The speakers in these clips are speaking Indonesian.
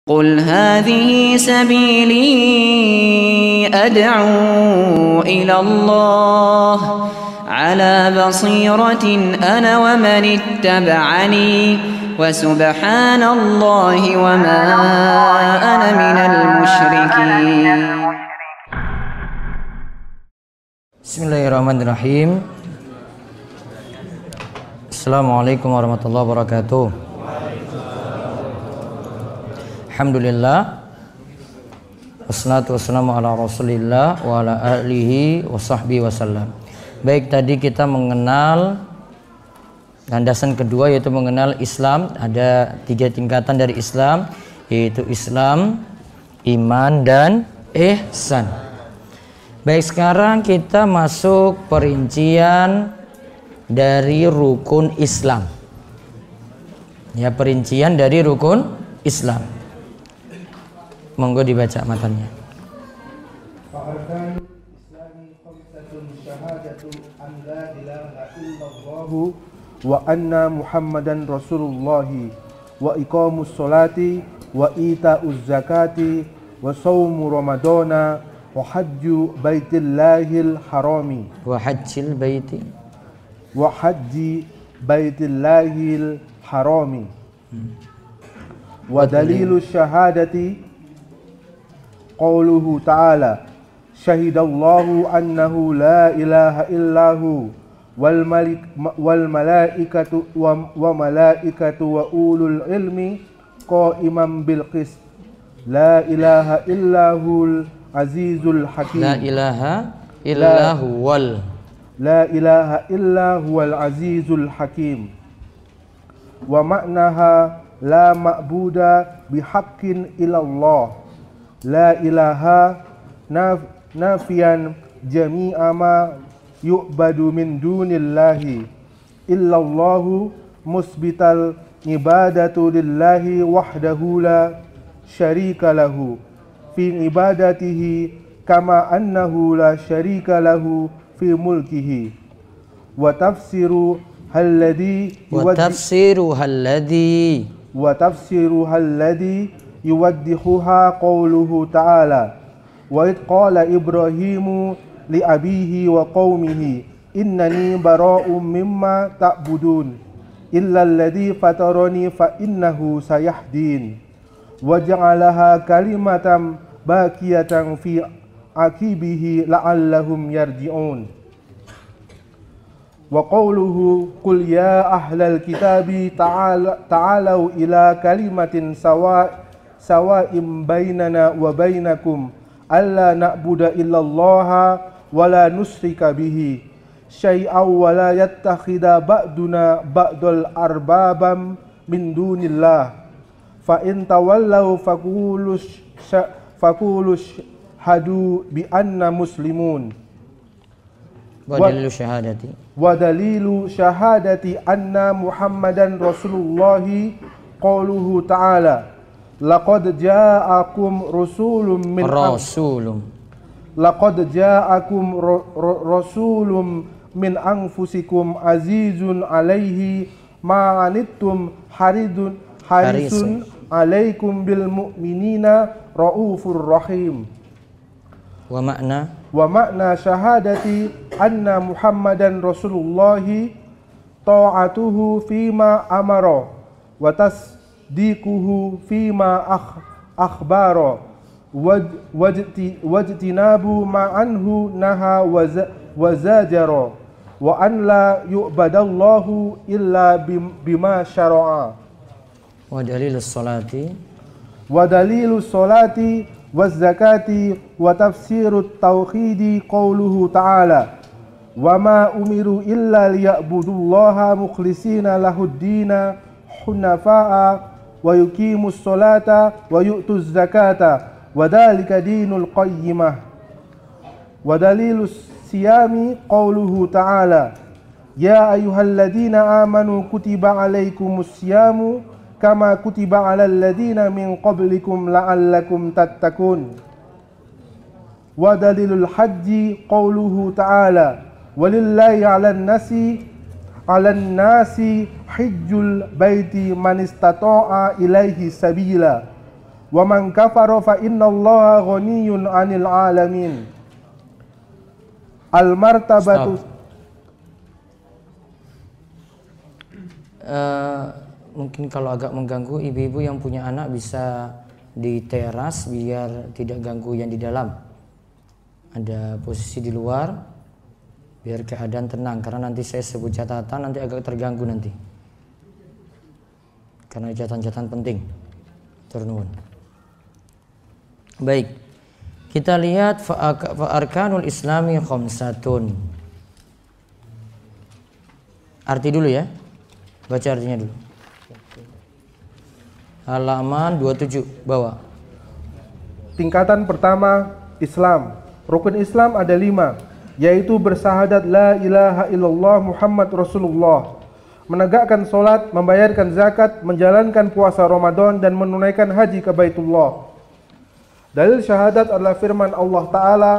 قل هذه سبيلي أدعو إلى الله على بصيرة أنا ومن اتبعني وسبحان الله وما أنا من المشركين. Bismillahirrahmanirrahim. Assalamualaikum warahmatullahi wabarakatuh. Alhamdulillah, wassalatu wassalamu ala rasulillah wa ala alihi wa sahbihi wasallam. Baik, tadi kita mengenal landasan kedua, yaitu mengenal Islam. Ada 3 tingkatan dari Islam, yaitu Islam, iman, dan ihsan. Baik, sekarang kita masuk perincian dari rukun Islam. Ya, perincian dari rukun Islam. Monggo dibaca matanya. Fa'arkanul Islami khamsatun syahadatu an la ilaha illallah wa anna Muhammadan Rasulullah wa iqamus sholati wa ita'uz zakati wa shaumu ramadana wa hajju baitillahil harami Wa hajjil baiti wa hajji baitillahil harami wa dalilu syahadati qauluhu ta'ala syahidallahu annahu la ilaha illahu wal malaikatu wa malaikatu wa ulul ilmi qa'iman bil qist la ilaha illahul azizul hakim la ilaha illahuwal la ilaha illahuwal azizul hakim wa ma'naha la ma'buda bihaqqin illallah la ilaha nafiyan jami'a ma yu'badu min dunillahi illallahu musbital ibadatu lillahi wahdahu la syarika lahu fi ibadatihi kama annahu la syarika lahu fi mulkihi wa tafsiru halladhi yuwaddihuha qawluhu ta'ala wa id qala Ibrahimu li abihi wa qawmihi innani bara'um mimma ta'budun illa alladhi fatarani fa innahu sayahdin wa ja'alaha kalimatan baqiyatan fi aqibihi la'allahum yarji'un wa qawluhu qul ya ahlal kitabi ta'alau ila kalimatin sawa'im bainana wa bainakum alla na'budu illallaha wa la nusyrika bihi syai'aw wa la yattakhidha ba'duna ba'dal arbabam min dunillah fa in tawallaw faqulu hadu bi anna muslimun wa dalilu syahadati anna Muhammadan Rasulullahi qauluhu ta'ala laqad ja'akum rasulun min anfusikum azizun alaihi ma anittum harisun alaikum bil mu'minina raufur rahim. Wa makna syahadati anna Muhammadan Rasulullahi ta'atuhu fima amara wa tasdiquhu fima akhbara wajtinabu ma'anhu naha wa zajara wa an la yu'badallahu illa bima syara'a wa dalilus salati waz-zakati wa tafsirut tauhidi qauluhu ta'ala wa ma umiru illa liya'budullaha mukhlishina lahuddina hunafa'a wa yuqimus salata wa yu'tuz zakata wa dhalika dinul qayyimah wa dalilus siyami qauluhu ta'ala ya ayyuhalladzina amanu kutiba alaikumus siyamu kama kutiba alal ladzina min qablikum la'allakum tattaqun wa dalilul haji qauluhu ta'ala walillahi 'alan nasi hijjul baiti man istata'a ilaihi sabila wa man kafara fa innallaha ghaniyyun 'anil 'alamin. Al-martabatu. Mungkin kalau agak mengganggu, ibu-ibu yang punya anak bisa di teras biar tidak ganggu yang di dalam. Ada posisi di luar biar keadaan tenang, karena nanti saya sebut catatan nanti agak terganggu nanti. Karena catatan-catatan penting. Turun. Baik. Kita lihat fa'arkanul islami khamsatun. Arti dulu ya. Baca artinya dulu. Halaman 27 bawah. Tingkatan pertama, Islam. Rukun Islam ada 5, yaitu bersahadat la ilaha illallah Muhammad Rasulullah, menegakkan solat, membayarkan zakat, menjalankan puasa Ramadan, dan menunaikan haji ke Baitullah. Dalil syahadat adalah firman Allah Ta'ala.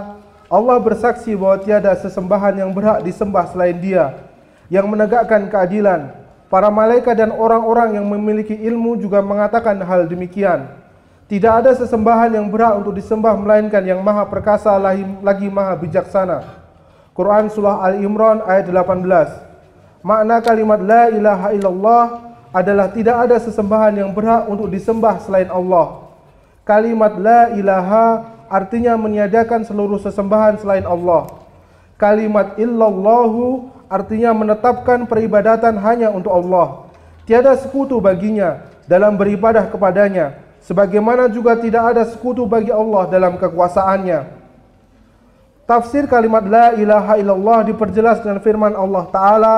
Allah bersaksi bahwa tiada sesembahan yang berhak disembah selain Dia, yang menegakkan keadilan. Para malaikat dan orang-orang yang memiliki ilmu juga mengatakan hal demikian. Tidak ada sesembahan yang berhak untuk disembah melainkan yang maha perkasa lagi maha bijaksana. Quran Surah Al-Imran ayat 18. Makna kalimat la ilaha illallah adalah tidak ada sesembahan yang berhak untuk disembah selain Allah. Kalimat la ilaha artinya meniadakan seluruh sesembahan selain Allah. Kalimat illallahu artinya menetapkan peribadatan hanya untuk Allah. Tiada sekutu baginya dalam beribadah kepadanya, sebagaimana juga tidak ada sekutu bagi Allah dalam kekuasaannya. Tafsir kalimat la ilaha illallah diperjelas dengan firman Allah Ta'ala,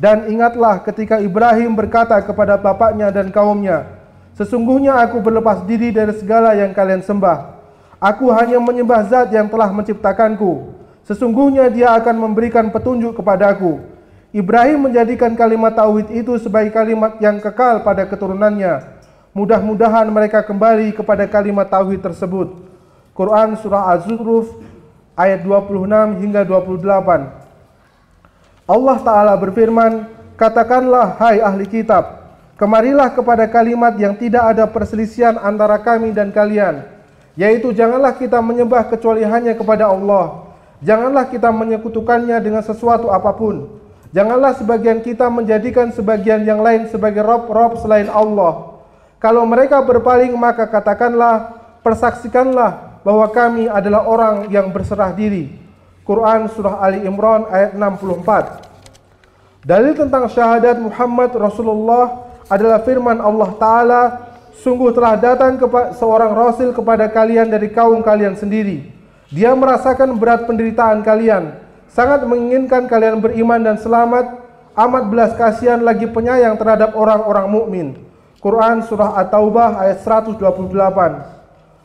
dan ingatlah ketika Ibrahim berkata kepada bapaknya dan kaumnya, sesungguhnya aku berlepas diri dari segala yang kalian sembah. Aku hanya menyembah zat yang telah menciptakanku. Sesungguhnya Dia akan memberikan petunjuk kepadaku. Ibrahim menjadikan kalimat tauhid itu sebagai kalimat yang kekal pada keturunannya. Mudah-mudahan mereka kembali kepada kalimat tauhid tersebut. Quran Surah Az-Zukhruf ayat 26 hingga 28. Allah Ta'ala berfirman, katakanlah hai ahli kitab, kemarilah kepada kalimat yang tidak ada perselisihan antara kami dan kalian, yaitu janganlah kita menyembah kecuali hanya kepada Allah. Janganlah kita menyekutukannya dengan sesuatu apapun. Janganlah sebagian kita menjadikan sebagian yang lain sebagai rob-rob selain Allah. Kalau mereka berpaling, maka katakanlah, persaksikanlah bahwa kami adalah orang yang berserah diri. Quran Surah Ali Imran ayat 64. Dalil tentang syahadat Muhammad Rasulullah adalah firman Allah Ta'ala, sungguh telah datang seorang Rasul kepada kalian dari kaum kalian sendiri. Dia merasakan berat penderitaan kalian, sangat menginginkan kalian beriman dan selamat, amat belas kasihan lagi penyayang terhadap orang-orang mukmin. Quran Surah At-Taubah ayat 128.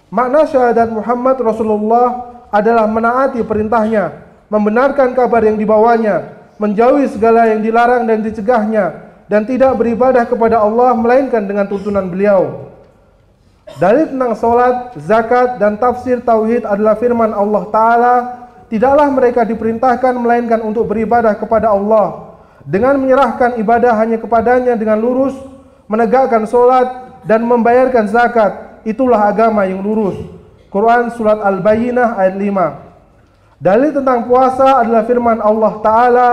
Makna syahadat Muhammad Rasulullah adalah menaati perintahnya, membenarkan kabar yang dibawanya, menjauhi segala yang dilarang dan dicegahnya, dan tidak beribadah kepada Allah melainkan dengan tuntunan beliau. Dalil tentang salat, zakat, dan tafsir tauhid adalah firman Allah Ta'ala, tidaklah mereka diperintahkan melainkan untuk beribadah kepada Allah, dengan menyerahkan ibadah hanya kepadanya dengan lurus, menegakkan salat, dan membayarkan zakat. Itulah agama yang lurus. Quran Surat Al-Bayyinah ayat 5. Dalil tentang puasa adalah firman Allah Ta'ala,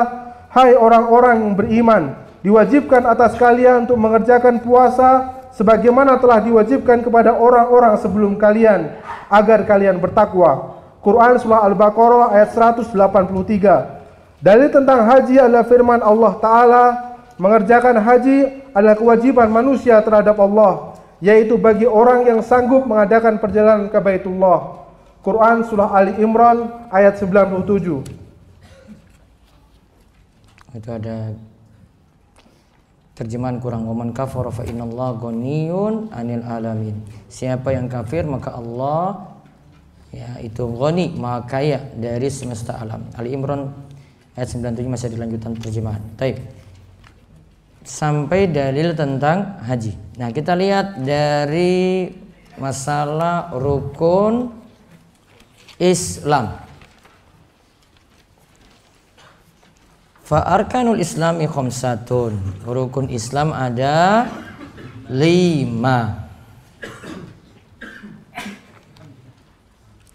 hai orang-orang yang beriman, diwajibkan atas kalian untuk mengerjakan puasa sebagaimana telah diwajibkan kepada orang-orang sebelum kalian, agar kalian bertakwa. Quran Surah Al-Baqarah ayat 183. Dalil tentang haji adalah firman Allah Ta'ala, mengerjakan haji adalah kewajiban manusia terhadap Allah, yaitu bagi orang yang sanggup mengadakan perjalanan ke Baitullah. Quran Surah Ali Imran ayat 97. Itu ada terjemahan kurang. Waman kafara fa innallaha ghaniyun 'anil alamin. Siapa yang kafir maka Allah ya itu ghani, maha kaya dari semesta alam. Ali Imran ayat 97 masih ada lanjutan terjemahan. Baik. Sampai dalil tentang haji. Nah, kita lihat dari masalah rukun Islam. Fa arkanul islami khamsatun. Rukun Islam ada 5.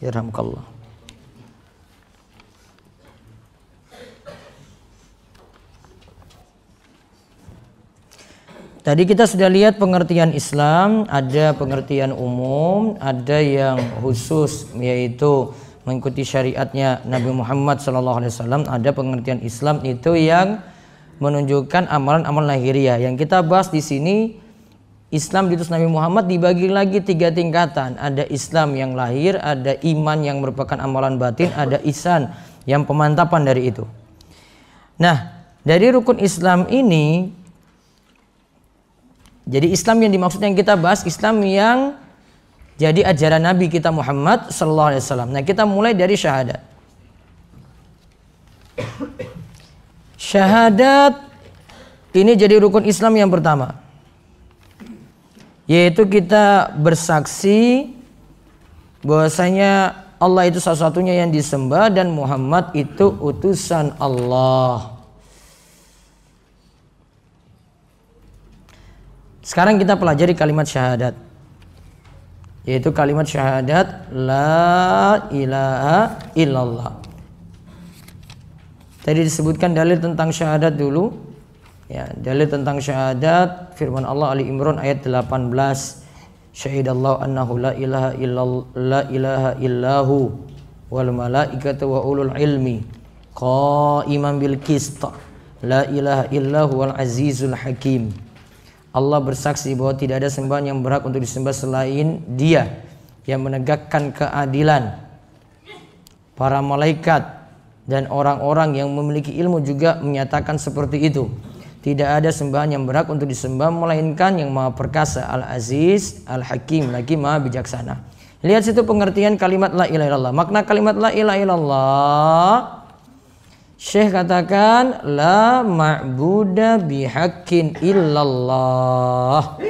Yarhamkallah. Tadi kita sudah lihat pengertian Islam, ada pengertian umum, ada yang khusus yaitu mengikuti syariatnya Nabi Muhammad SAW. Ada pengertian Islam itu yang menunjukkan amalan-amalan lahiriah. Yang kita bahas di sini, Islam diutus Nabi Muhammad dibagi lagi 3 tingkatan. Ada Islam yang lahir, ada iman yang merupakan amalan batin, ada ihsan yang pemantapan dari itu. Nah, dari rukun Islam ini, jadi Islam yang dimaksud yang kita bahas, Islam yang jadi ajaran Nabi kita Muhammad SAW. Nah, kita mulai dari syahadat. Syahadat ini jadi rukun Islam yang pertama, yaitu kita bersaksi bahwasanya Allah itu satu-satunya yang disembah dan Muhammad itu utusan Allah. Sekarang kita pelajari kalimat syahadat, yaitu kalimat syahadat la ilaha illallah. Tadi disebutkan dalil tentang syahadat dulu. Ya, dalil tentang syahadat firman Allah Ali Imran ayat 18. Syahidallahu annahu la ilaha illahu wal malaikatu wa ulul ilmi qa'iman bil qist. La ilaha illahu wal azizul hakim. Allah bersaksi bahwa tidak ada sembahan yang berhak untuk disembah selain Dia yang menegakkan keadilan. Para malaikat dan orang-orang yang memiliki ilmu juga menyatakan seperti itu. Tidak ada sembahan yang berhak untuk disembah melainkan yang Maha Perkasa, Al-Aziz, Al-Hakim, lagi Maha Bijaksana. Lihat situ pengertian kalimat la ilaha illallah. Makna kalimat la ilaha illallah, Syekh katakan la ma'buda bihaqqin illallah.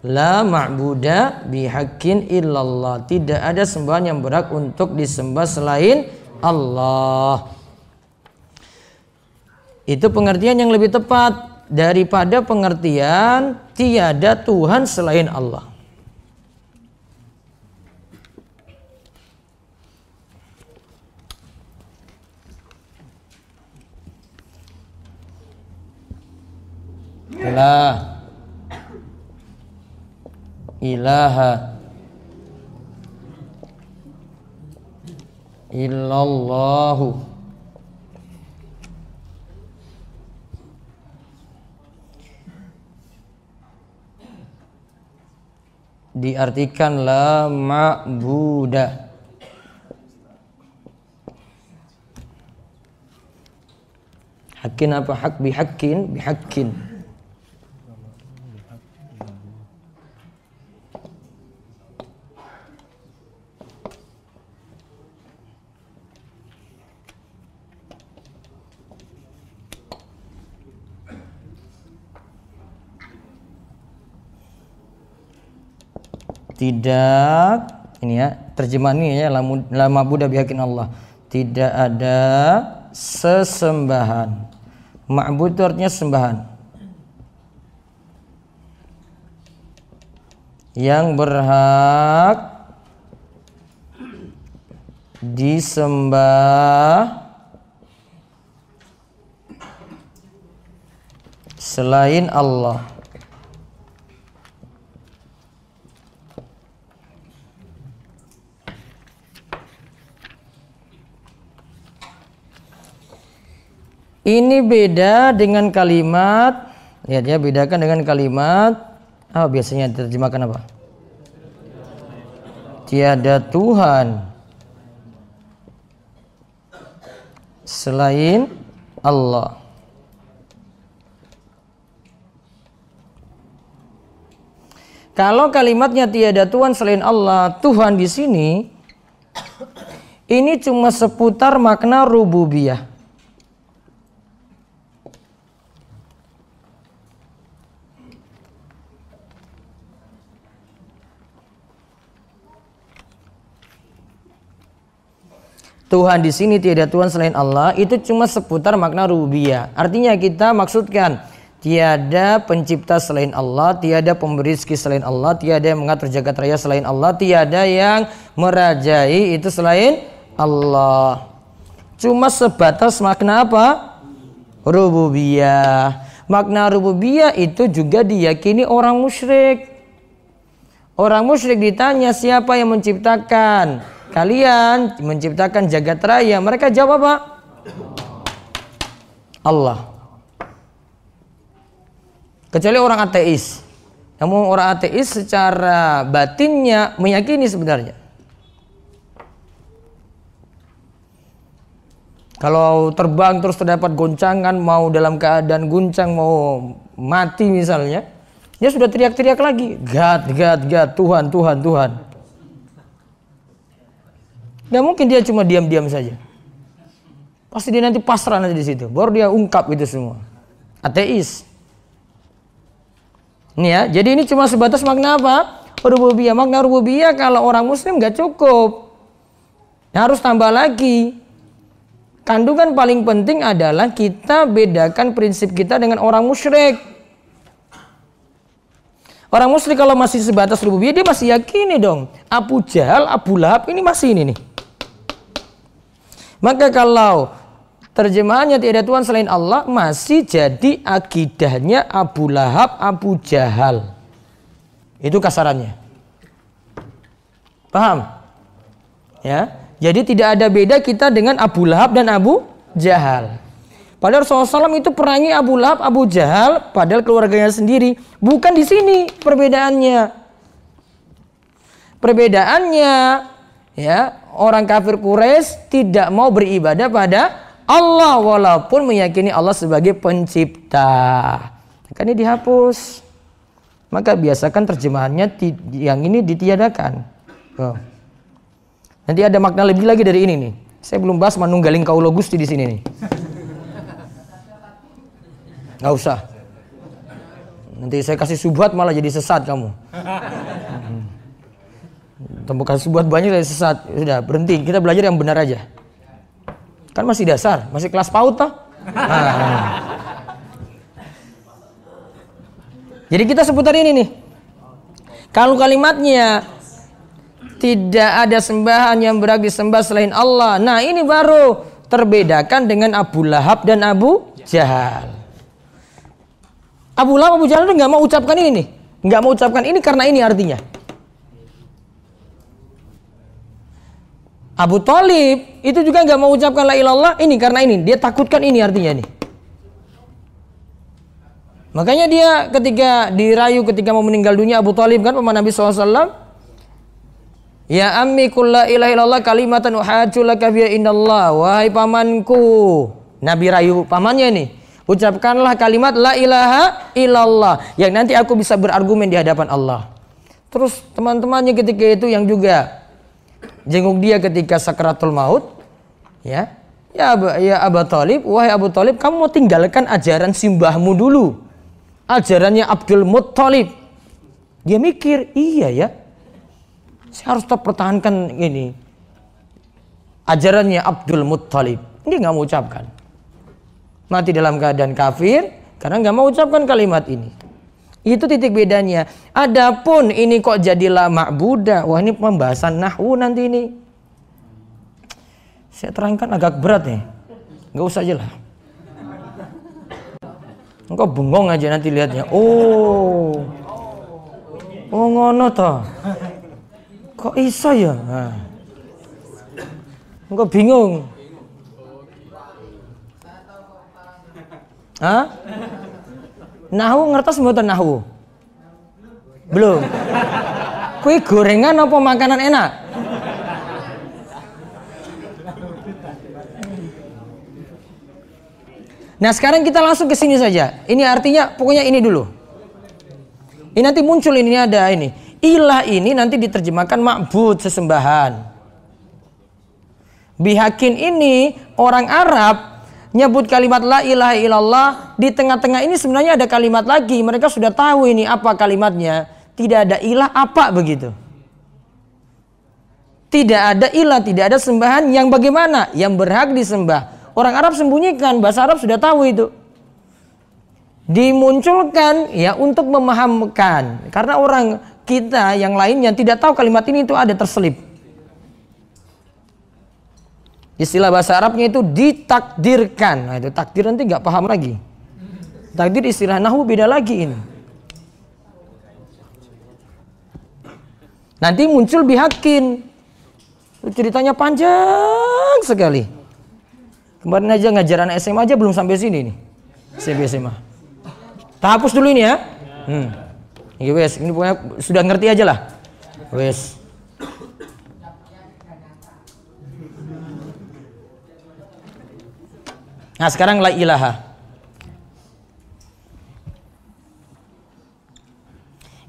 La ma'buda bihaqqin illallah. Tidak ada sembahan yang berhak untuk disembah selain Allah. Itu pengertian yang lebih tepat daripada pengertian tiada Tuhan selain Allah. La ilaha illallahu diartikan la ma'buda. Hakin apa? Hak bihaqqin, bihaqqin. Tidak, ini ya terjemahannya ya, la ma'buda bihaqqin Allah. Tidak ada sesembahan. Ma'bud itu artinya sembahan, yang berhak disembah selain Allah. Ini beda dengan kalimat, lihat ya, bedakan dengan kalimat biasanya diterjemahkan apa? Tiada Tuhan selain Allah. Kalau kalimatnya tiada Tuhan selain Allah, Tuhan di sini ini cuma seputar makna rububiyah. Tuhan di sini tiada Tuhan selain Allah itu cuma seputar makna rububiyah. Artinya kita maksudkan Tiada pencipta selain Allah, tiada pemberi rezeki selain Allah, tiada yang mengatur jagat raya selain Allah, tiada yang merajai itu selain Allah. Cuma sebatas makna apa? Rububiyah. Makna rububiyah itu juga diyakini orang musyrik. Orang musyrik ditanya siapa yang menciptakan kalian, menciptakan jagat raya, mereka jawab apa? Allah. Kecuali orang ateis. Namun orang ateis secara batinnya meyakini sebenarnya. Kalau terbang terus terdapat goncangan, mau dalam keadaan guncang, mau mati misalnya, dia sudah teriak-teriak lagi, God, God, God, Tuhan, Tuhan, Tuhan. Gak mungkin dia cuma diam-diam saja. Pasti dia nanti pasrah nanti di situ, baru dia ungkap itu semua. Ateis. Ini ya, jadi ini cuma sebatas makna apa? Rububiyah. Makna rububiyah kalau orang muslim gak cukup. Harus tambah lagi. Kandungan paling penting adalah kita bedakan prinsip kita dengan orang musyrik. Orang musyrik kalau masih sebatas rububiyah, dia masih yakini dong. Abu Jahal, Abu Lahab ini masih ini nih. Maka kalau terjemahannya tiada Tuhan selain Allah, masih jadi akidahnya Abu Lahab, Abu Jahal. Itu kasarannya. Paham? Ya. Jadi tidak ada beda kita dengan Abu Lahab dan Abu Jahal. Padahal Rasulullah SAW itu perangi Abu Lahab, Abu Jahal, padahal keluarganya sendiri. Bukan di sini perbedaannya. Perbedaannya, ya, orang kafir Quraisy tidak mau beribadah pada Allah walaupun meyakini Allah sebagai pencipta. Maka ini dihapus. Maka biasakan terjemahannya yang ini ditiadakan. Oh. Nanti ada makna lebih lagi dari ini nih. Saya belum bahas manunggaling kaulo Gusti di sini nih. Nggak usah. Nanti saya kasih subhat malah jadi sesat kamu. Tembukan subhat banyak dari sesat. Sudah berhenti. Kita belajar yang benar aja. Kan masih dasar, masih kelas PAUD toh. Jadi kita seputar ini nih. Kalau kalimatnya tidak ada sembahan yang berhak disembah selain Allah. Nah ini baru terbedakan dengan Abu Lahab dan Abu Jahal. Abu Lahab, Abu Jahal itu nggak mau ucapkan ini nih. Nggak mau ucapkan ini karena ini artinya. Abu Thalib itu juga nggak mau ucapkan la ilaha illallah ini karena ini. Dia takutkan ini artinya nih. Makanya dia ketika dirayu ketika mau meninggal dunia Abu Thalib kan paman Nabi SAW. Ya ammi qul la ilaha illallah kalimatan uhajju laka biha indallah. Wahai pamanku, Nabi rayu pamannya nih, ucapkanlah kalimat la ilaha illallah yang nanti aku bisa berargumen di hadapan Allah. Terus teman-temannya ketika itu yang juga jenguk dia ketika sakaratul maut, ya Abu Thalib, wahai Abu Thalib, kamu mau tinggalkan ajaran simbahmu dulu, ajarannya Abdul Muttalib. Dia mikir, iya ya, saya harus tetap pertahankan ini ajarannya Abdul Muttalib. Dia nggak mau ucapkan, mati dalam keadaan kafir karena nggak mau ucapkan kalimat ini. Itu titik bedanya. Adapun ini kok jadilah ma'budah, wah ini pembahasan nahwu nanti ini. Saya terangkan agak berat nih, nggak usah aja lah. Engkau bengong aja nanti lihatnya. Oh ngono toh. Kok iso ya? Nah. Engkau bingung. Hah? Nahwu ngertos mboten nahwu? Belum. Kue gorengan apa makanan enak? Nah sekarang kita langsung ke sini saja. Ini artinya pokoknya ini dulu. Ini nanti muncul ini ada ini. Ilah ini nanti diterjemahkan ma'bud, sesembahan. Bihakin ini orang Arab nyebut kalimat la ilaha illallah, di tengah-tengah ini sebenarnya ada kalimat lagi. Mereka sudah tahu ini apa kalimatnya. Tidak ada ilah apa begitu. Tidak ada ilah, tidak ada sembahan yang bagaimana? Yang berhak disembah. Orang Arab sembunyikan, bahasa Arab sudah tahu itu. dimunculkan ya untuk memahamkan, karena orang kita yang lainnya tidak tahu kalimat ini itu ada terselip. Istilah bahasa Arabnya itu ditakdirkan. Nah, itu takdir nanti nggak paham lagi. Takdir istilah nahwu beda lagi ini. Nanti muncul bihakin. Ceritanya panjang sekali. Kemarin aja ngajaran SMA aja belum sampai sini nih. SMA. Kita hapus dulu ini ya. Ini wes, ini pokoknya sudah ngerti aja lah. Wes. Nah sekarang la ilaha.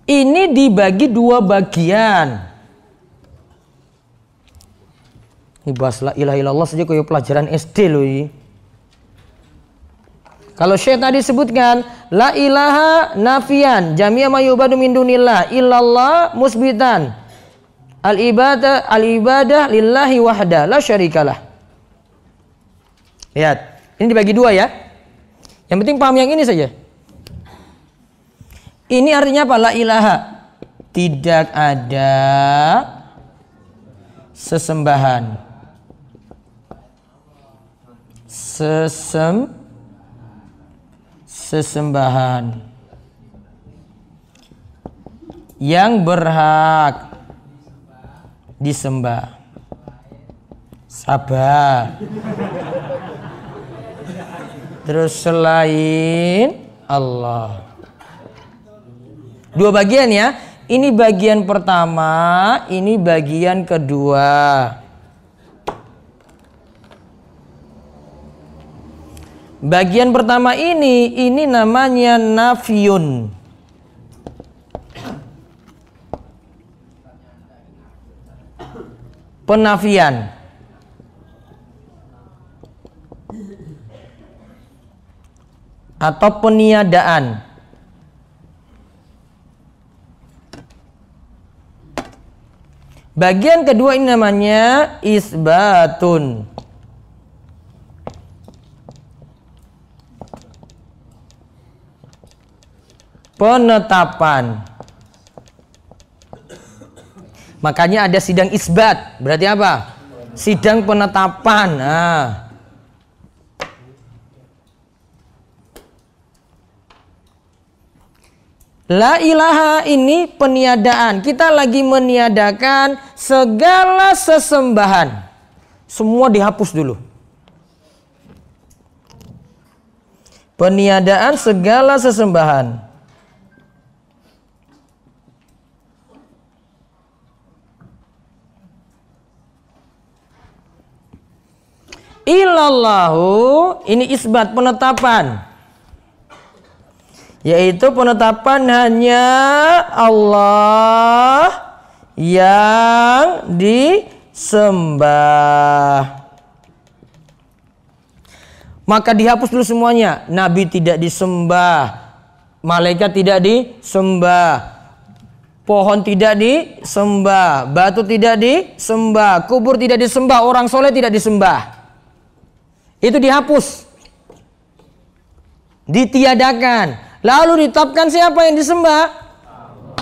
Ini dibagi dua bagian. Ini bahas la ilaha illallah saja kayak pelajaran SD loh ini. Kalau Syekh tadi sebutkan la ilaha nafian jami'a ma yubadu min dunillah illallah musbitan al ibadah lillahi wahda la syarikalah. Lihat, ini dibagi dua ya. Yang penting paham yang ini saja. Ini artinya apa? La ilaha, tidak ada sesembahan. Sesembahan yang berhak disembah. Sabar. Terus selain Allah. Dua bagian ya. Ini bagian pertama, ini bagian kedua. Bagian pertama ini namanya nafiyun. Penafian. Atau peniadaan. Bagian kedua ini namanya isbatun. Penetapan. Makanya ada sidang isbat. Berarti apa? Sidang penetapan. Nah. La ilaha ini peniadaan. Kita lagi meniadakan segala sesembahan. Semua dihapus dulu. Peniadaan segala sesembahan. Ilallahu, ini isbat penetapan. Yaitu penetapan hanya Allah yang disembah. Maka dihapus dulu semuanya. Nabi tidak disembah, malaikat tidak disembah, pohon tidak disembah, batu tidak disembah, kubur tidak disembah, orang soleh tidak disembah. Itu dihapus, ditiadakan. Lalu ditetapkan siapa yang disembah?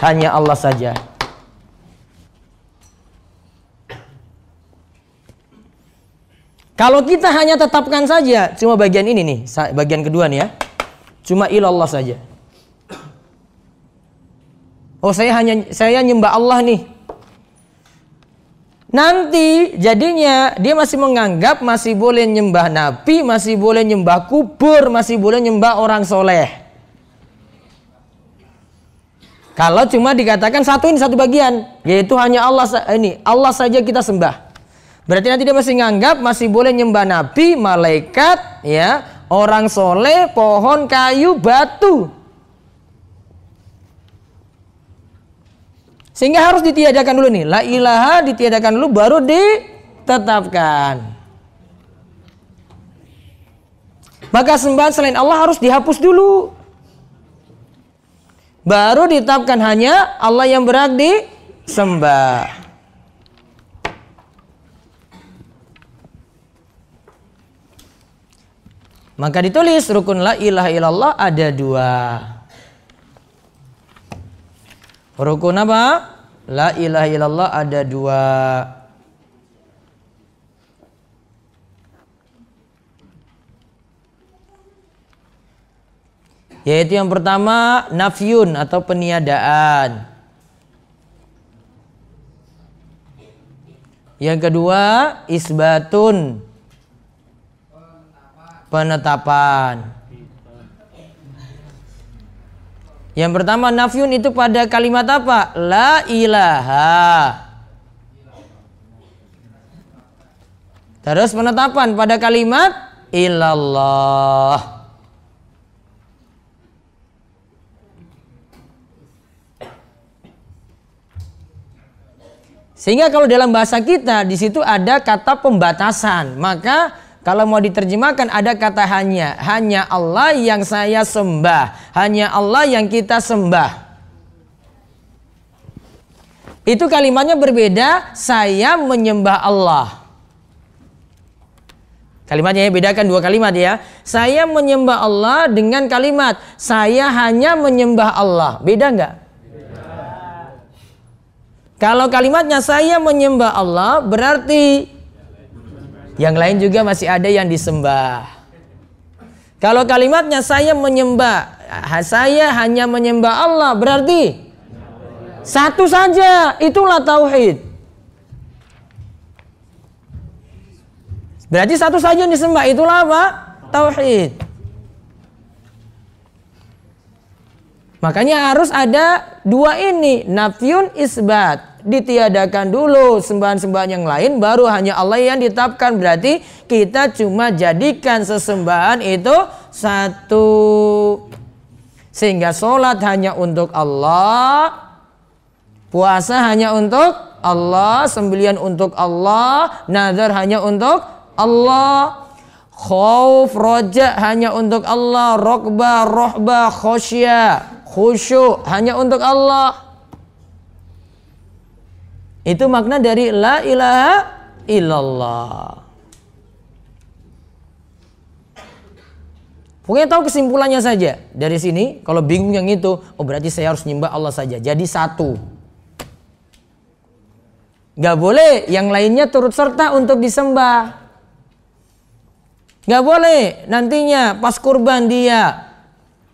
Hanya Allah saja. Kalau kita hanya tetapkan saja, cuma bagian ini nih, bagian kedua nih ya, cuma ilallah saja. Oh saya nyembah Allah nih. Nanti jadinya dia masih menganggap masih boleh nyembah nabi, masih boleh nyembah kubur, masih boleh nyembah orang soleh. Kalau cuma dikatakan satu bagian, yaitu hanya Allah ini, Allah saja kita sembah. Berarti nanti dia masih nganggap masih boleh nyembah nabi, malaikat, ya, orang soleh, pohon, kayu, batu. Sehingga harus ditiadakan dulu nih. La ilaha ditiadakan dulu baru ditetapkan. Maka sembahan selain Allah harus dihapus dulu. Baru ditetapkan hanya Allah yang berhak disembah. Maka ditulis rukun la ilaha illallah ada 2. Rukun apa? La ilaha illallah ada 2. Yaitu yang pertama nafyun atau peniadaan. Yang kedua isbatun, penetapan. Yang pertama nafyun itu pada kalimat apa? La ilaha. Terus penetapan pada kalimat illallah. Sehingga kalau dalam bahasa kita di situ ada kata pembatasan. Maka kalau mau diterjemahkan ada kata hanya. Hanya Allah yang saya sembah. Hanya Allah yang kita sembah. Itu kalimatnya berbeda. Saya menyembah Allah. Kalimatnya ya, bedakan 2 kalimat ya. Saya menyembah Allah dengan kalimat saya hanya menyembah Allah. Beda enggak? Kalau kalimatnya saya menyembah Allah berarti yang lain juga masih ada yang disembah. Kalau kalimatnya saya hanya menyembah Allah berarti satu saja, itulah tauhid. Berarti satu saja yang disembah, itulah apa? Tauhid. Makanya harus ada 2 ini, nafyun isbat. Ditiadakan dulu sembahan-sembahan yang lain, baru hanya Allah yang ditetapkan. Berarti kita cuma jadikan sesembahan itu satu. Sehingga sholat hanya untuk Allah, puasa hanya untuk Allah, sembelihan untuk Allah, nazar hanya untuk Allah, khauf, roja hanya untuk Allah, rokbah, rohbah, khosyah, khusyuk hanya untuk Allah. Itu makna dari la ilaha illallah. Pokoknya tahu kesimpulannya saja. Dari sini kalau bingung yang itu, oh berarti saya harus nyembah Allah saja. Jadi satu. Gak boleh yang lainnya turut serta untuk disembah. Gak boleh nantinya pas kurban dia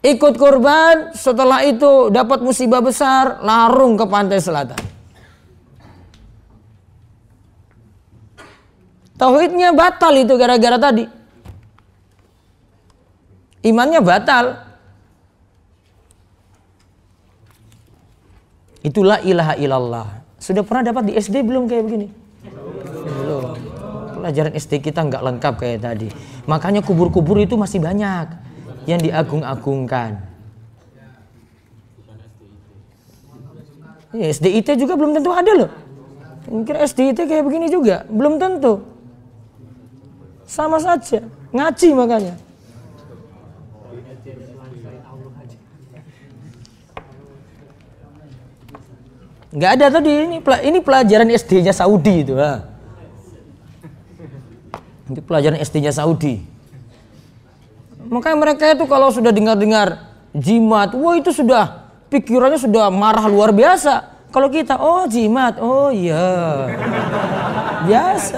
ikut kurban, setelah itu dapat musibah besar, larung ke pantai selatan. Tauhidnya batal itu gara-gara tadi. Imannya batal. Itulah ilaha illallah. Sudah pernah dapat di SD belum kayak begini? Belum. Pelajaran SD kita nggak lengkap kayak tadi. Makanya kubur-kubur itu masih banyak yang diagung-agungkan. Ya, SDIT juga belum tentu ada loh. Mungkin SDIT kayak begini juga, belum tentu. Sama saja, ngaji makanya. Nggak ada tadi, ini pelajaran SD-nya Saudi itu. Ini pelajaran SD-nya Saudi. Makanya mereka itu kalau sudah dengar-dengar jimat, wah itu sudah pikirannya sudah marah luar biasa. Kalau kita, oh jimat, oh iya, biasa.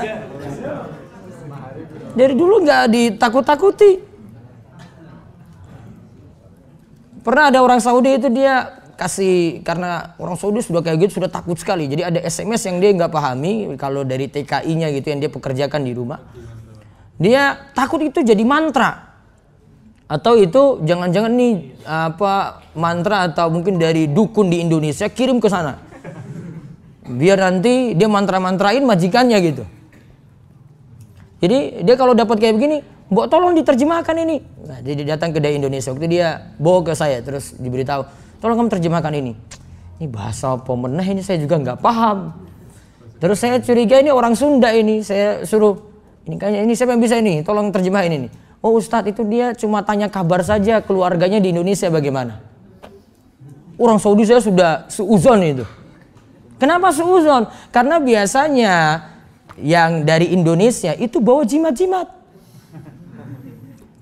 Dari dulu nggak ditakut-takuti. Pernah ada orang Saudi itu dia kasih, karena orang Saudi sudah kayak gitu sudah takut sekali. Jadi ada SMS yang dia nggak pahami kalau dari TKI-nya gitu yang dia pekerjakan di rumah. Dia takut itu jadi mantra. Atau itu jangan-jangan nih apa mantra atau mungkin dari dukun di Indonesia kirim ke sana. Biar nanti dia mantra-mantrain majikannya gitu. Jadi dia kalau dapat kayak begini, "Mbok tolong diterjemahkan ini." Nah, dia datang ke Dai Indonesia. Waktu dia bawa ke saya terus diberitahu, "Tolong kamu terjemahkan ini." Ini bahasa apa meneh ini saya juga nggak paham. Terus saya curiga ini orang Sunda ini, saya suruh, "Ini kayaknya ini siapa yang bisa ini? Tolong terjemahin ini." "Oh Ustadz, itu dia cuma tanya kabar saja keluarganya di Indonesia bagaimana." Orang Saudi saya sudah seuzon itu. Kenapa seuzon? Karena biasanya yang dari Indonesia itu bawa jimat-jimat.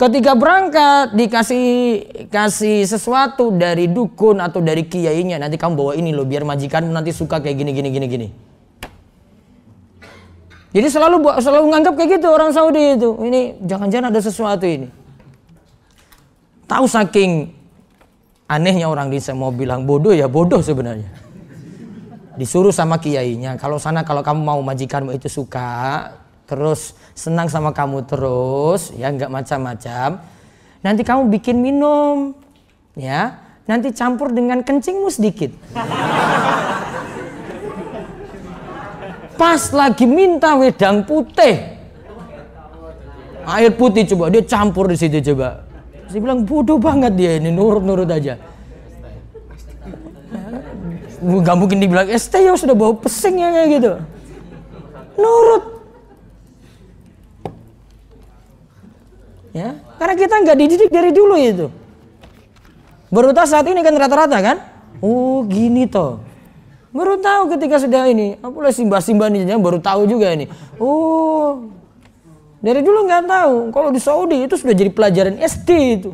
Ketika berangkat dikasih sesuatu dari dukun atau dari kiainya, nanti kamu bawa ini loh biar majikanmu nanti suka kayak gini. Jadi selalu nganggap kayak gitu orang Saudi itu. Ini jangan-jangan ada sesuatu ini. Tahu saking anehnya orang Indonesia, mau bilang bodoh ya bodoh sebenarnya. Disuruh sama kiainya, kalau kamu mau majikanmu itu suka, terus senang sama kamu terus, ya nggak macam-macam. Nanti kamu bikin minum, ya. Nanti campur dengan kencingmu sedikit. Pas lagi minta wedang putih, air putih coba dia campur di situ coba. Saya bilang bodoh banget dia ini, nurut aja. Gak mungkin dibilang ST ya sudah bawa pesing ya kayak gitu. Nurut. Ya, karena kita nggak dididik dari dulu itu. Baru tahu saat ini kan rata-rata kan? Oh gini toh. Baru tahu ketika sudah ini. Apalagi simbah-simbah ini baru tahu juga ini. Oh, dari dulu nggak tahu. Kalau di Saudi itu sudah jadi pelajaran SD itu.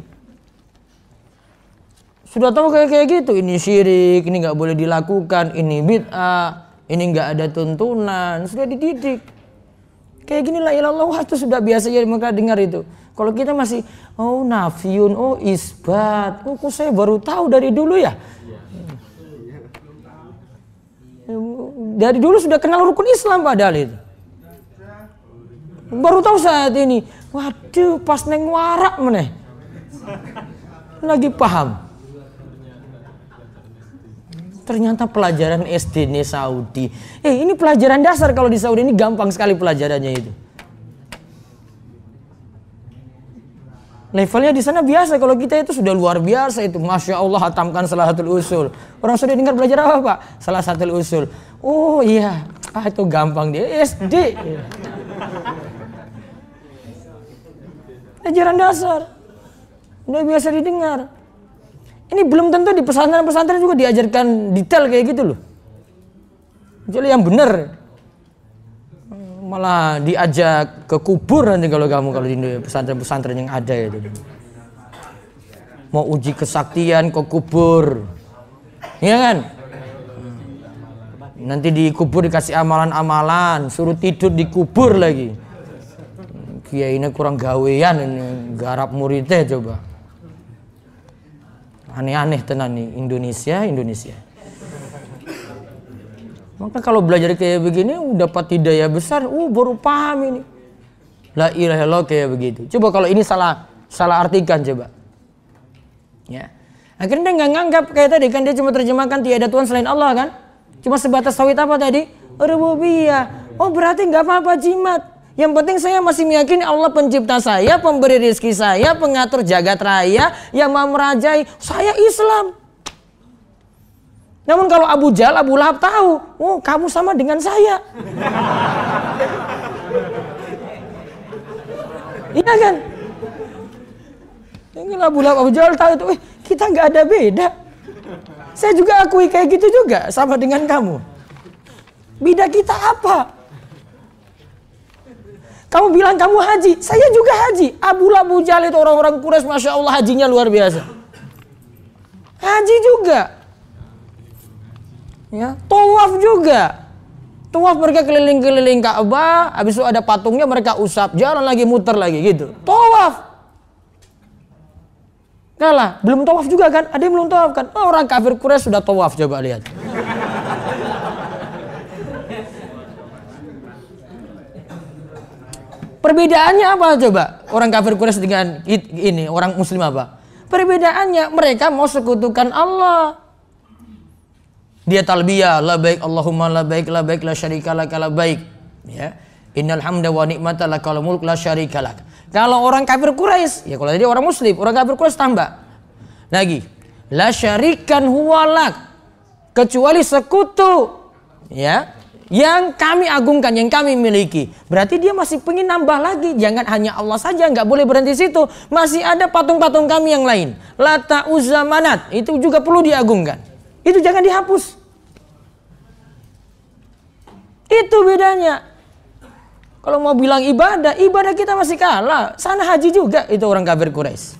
Sudah tahu kayak gitu, ini syirik, ini nggak boleh dilakukan, ini bid'ah, ini nggak ada tuntunan, sudah dididik. Kayak gini la ilallah itu sudah biasa ya mereka dengar itu. Kalau kita masih nafiyun, isbat, kok saya baru tahu dari dulu ya. Dari dulu sudah kenal rukun Islam padahal itu. Baru tahu saat ini, waduh pas neng warak meneh. Lagi paham. Ternyata pelajaran SD nih Saudi. Ini pelajaran dasar kalau di Saudi ini gampang sekali pelajarannya itu. Levelnya di sana biasa, kalau kita itu sudah luar biasa itu. Masya Allah hatamkan Salasatul Usul. Orang sudah dengar belajar apa Pak? Salasatul Usul. Oh iya, itu gampang dia SD. Pelajaran dasar. Udah biasa didengar. Ini belum tentu di pesantren-pesantren juga diajarkan detail kayak gitu loh. Jadi yang benar. Malah diajak ke kubur nanti kalau di pesantren-pesantren yang ada itu. Mau uji kesaktian ke kubur. Iya kan? Nanti di kubur dikasih amalan-amalan, suruh tidur di kubur lagi. Kiai ini kurang gawean ini, garap muridnya coba. Aneh-aneh tenan nih Indonesia. Maka kalau belajar kayak begini dapat hidayah besar, baru paham ini. La ilaha illallah kayak begitu. Coba kalau ini salah artikan coba. Ya. Akhirnya dia nggak nganggap kayak tadi kan, dia cuma terjemahkan tiada Tuhan selain Allah kan. Cuma sebatas tauhid apa tadi? Rububiyah. Oh berarti nggak apa-apa jimat. Yang penting saya masih meyakini Allah pencipta saya, pemberi rezeki saya, pengatur jagat raya, yang maha merajai. Saya Islam. Namun kalau Abu Jahal, Abu Lahab tahu, kamu sama dengan saya. Iya kan? Ini Abu Lahab, Abu Jahal tahu itu, kita nggak ada beda. Saya juga akui kayak gitu juga, sama dengan kamu. Beda kita apa? Kamu bilang kamu haji, saya juga haji. Abu Lahab, Abu Jahal itu orang-orang Quraisy, masya Allah hajinya luar biasa. Haji juga. Ya, tawaf juga. Tawaf mereka keliling-keliling Ka'bah, habis itu ada patungnya mereka usap, jalan lagi muter lagi gitu. Tawaf. Kalah, belum tawaf juga kan? Ada yang belum tawaf kan? Orang kafir Quraisy sudah tawaf, coba lihat. Perbedaannya apa coba? Orang kafir Quraisy dengan ini orang muslim apa? Perbedaannya mereka mau sekutukan Allah. Dia talbiyah, labbaik Allahumma labbaik la syarika lak labbaik. Ya. Innal hamda wa ni'mata lakal mulk la syarika lak. Kalau orang kafir Quraisy, ya kalau dia orang muslim, orang kafir Quraisy tambah. Lagi, la syarikan huwalak. Kecuali sekutu. Ya. Yang kami agungkan, yang kami miliki. Berarti dia masih pengen nambah lagi. Jangan hanya Allah saja, nggak boleh berhenti situ. Masih ada patung-patung kami yang lain. Lata, Uzza, Manat, itu juga perlu diagungkan. Itu jangan dihapus. Itu bedanya. Kalau mau bilang ibadah kita masih kalah. Sana haji juga itu orang kafir Quraisy.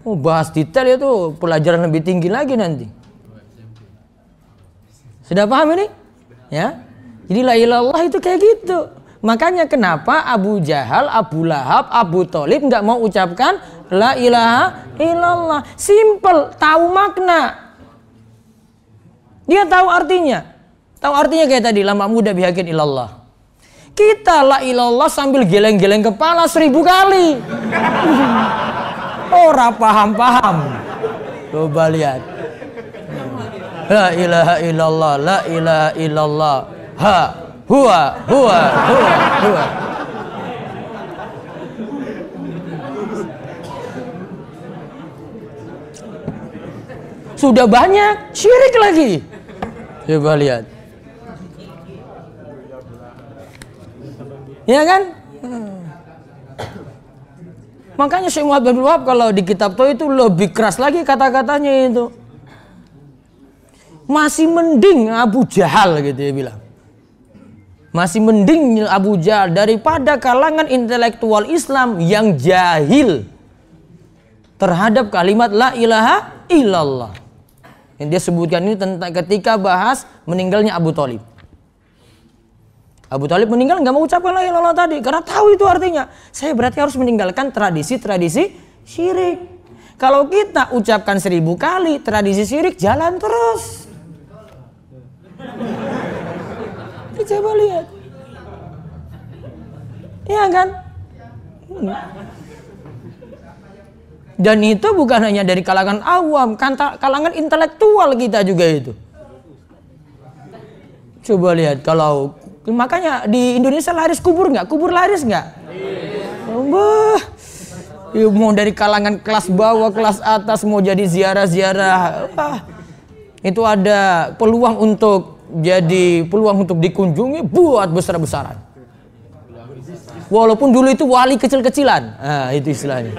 Bahas detail itu pelajaran lebih tinggi lagi nanti. Sudah paham ini? Ya. Jadi la ilaha illallah itu kayak gitu. Makanya kenapa Abu Jahal, Abu Lahab, Abu Thalib nggak mau ucapkan la ilaha illallah. Simple, tahu makna. Dia tahu artinya. Tahu artinya kayak tadi, lama muda bihakin ilallah. Kita la ilallah sambil geleng-geleng kepala 1000 kali. Ora paham-paham. Coba lihat. La ilaha illallah, la ilaha illallah. Ha, huwa. Sudah banyak syirik lagi. Coba lihat. Ya kan? Makanya Syekh Muhammad bin Abdul Wahab kalau di kitab Tauhid itu lebih keras lagi kata-katanya itu. Masih mending Abu Jahal gitu ya bilang. Masih mending Abu Jahal daripada kalangan intelektual Islam yang jahil terhadap kalimat la ilaha illallah. Yang dia sebutkan ini tentang ketika bahas meninggalnya Abu Thalib. Abu Thalib meninggal nggak mau ucapkan la ilaha illallah tadi karena tahu itu artinya. Saya berarti harus meninggalkan tradisi-tradisi syirik. Kalau kita ucapkan 1000 kali tradisi syirik jalan terus. Coba lihat. Iya kan? Dan itu bukan hanya dari kalangan awam, kalangan intelektual kita juga itu. Coba lihat kalau makanya di Indonesia laris kubur nggak? Kubur laris nggak? Mau dari kalangan kelas bawah, kelas atas mau jadi ziarah-ziarah, itu ada peluang untuk dikunjungi buat besar-besaran. Walaupun dulu itu wali kecil-kecilan, itu istilahnya.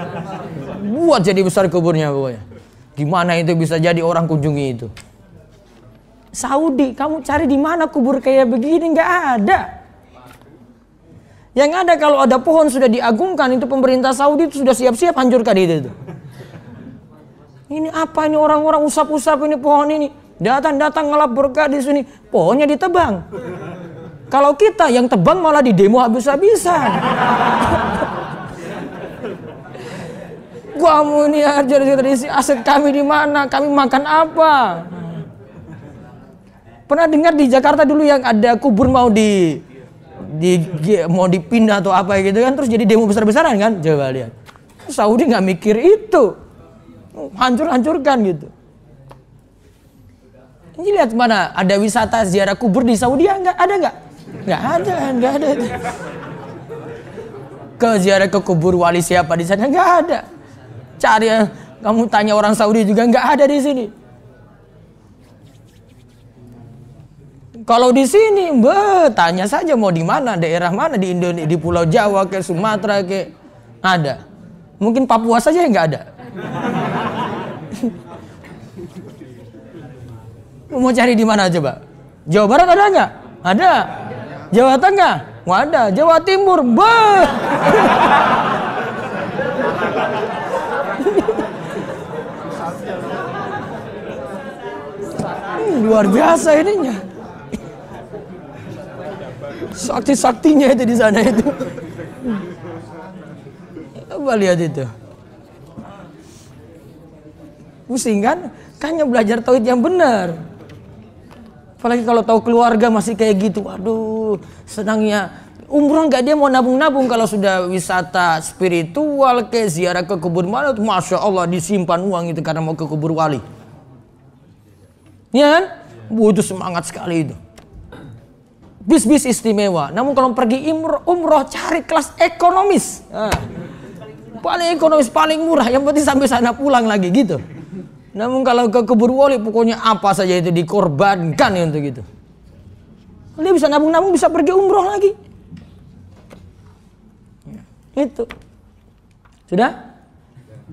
Buat jadi besar kuburnya pokoknya. Gimana itu bisa jadi orang kunjungi itu? Saudi, kamu cari di mana kubur kayak begini? Nggak ada. Yang ada kalau ada pohon sudah diagungkan itu pemerintah Saudi itu sudah siap-siap hancurkan itu. Ini apa ini orang-orang usap-usap ini pohon ini? Datang ngelap berkah di sini, pohonnya ditebang. Kalau kita yang tebang malah di demo habis-habisan. Kamu ini ajar tradisi, aset kami di mana? Kami makan apa? Pernah dengar di Jakarta dulu yang ada kubur mau mau dipindah atau apa gitu kan, terus jadi demo besar-besaran kan? Coba lihat. Saudi nggak mikir itu, hancur-hancurkan gitu. Ini lihat mana ada wisata ziarah kubur di Saudi nggak ada nggak? Nggak ada. Ke ziarah ke kubur wali siapa di sana nggak ada. Cari kamu tanya orang Saudi juga nggak ada di sini. Kalau di sini, tanya saja mau di mana, daerah mana di Indonesia, di Pulau Jawa ke Sumatera ke ada. Mungkin Papua saja yang nggak ada. Mau cari di mana coba? Jawa Barat ada nggak? Ada. Jawa Tengah? Nggak ada. Jawa Timur? Luar biasa ininya. Sakti-saktinya itu di sana itu. Coba lihat itu. Pusing kan? Kayaknya belajar tauhid yang benar. Apalagi kalau tahu keluarga masih kayak gitu. Waduh, senangnya. Umroh nggak, dia mau nabung-nabung. Kalau sudah wisata spiritual ke ziarah ke kubur mana tuh, Masya Allah disimpan uang itu karena mau ke kubur wali. Ya kan? Itu semangat sekali itu. Bis-bis istimewa. Namun kalau pergi umroh cari kelas ekonomis. Paling ekonomis, paling murah. Yang penting sampai sana pulang lagi gitu. Namun kalau ke kubur wali pokoknya apa saja itu dikorbankan ya untuk gitu. Dia bisa nabung-nabung bisa pergi umroh lagi. Itu. Sudah?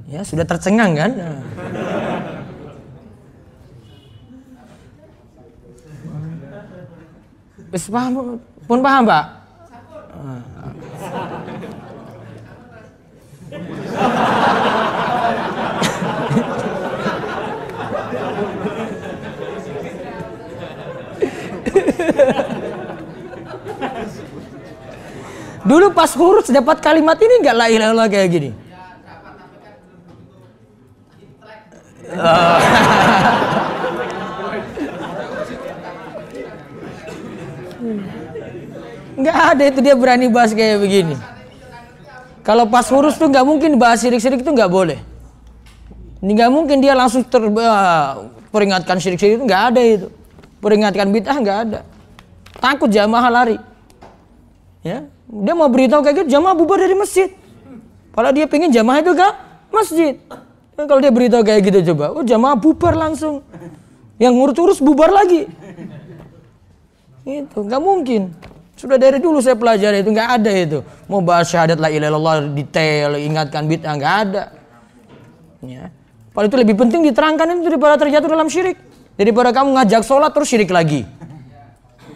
Ya, sudah tercengang kan? Wis paham, Pun paham, Pak? Dulu pas huruf dapat kalimat ini nggak la ilaha illallah kayak gini. Nggak ada itu dia berani bahas kayak begini. Kalau pas huruf tuh nggak mungkin bahas syirik-syirik itu nggak boleh. Nggak mungkin dia langsung peringatkan syirik-syirik itu nggak ada itu. Peringatkan bid'ah nggak ada. Takut jamaah lari. Ya, dia mau beritahu kayak gitu, jamaah bubar dari masjid. Padahal dia pengen jamaah itu ke masjid. Ya, kalau dia beritahu kayak gitu coba, jamaah bubar langsung. Yang ngurus-urus bubar lagi. Itu nggak mungkin. Sudah dari dulu saya pelajari itu nggak ada itu. Mau bahas syahadat la ilaha illallah detail, ingatkan bid'ah nggak ada. Ya. Padahal itu lebih penting diterangkan itu daripada terjatuh dalam syirik. Daripada kamu ngajak sholat terus syirik lagi.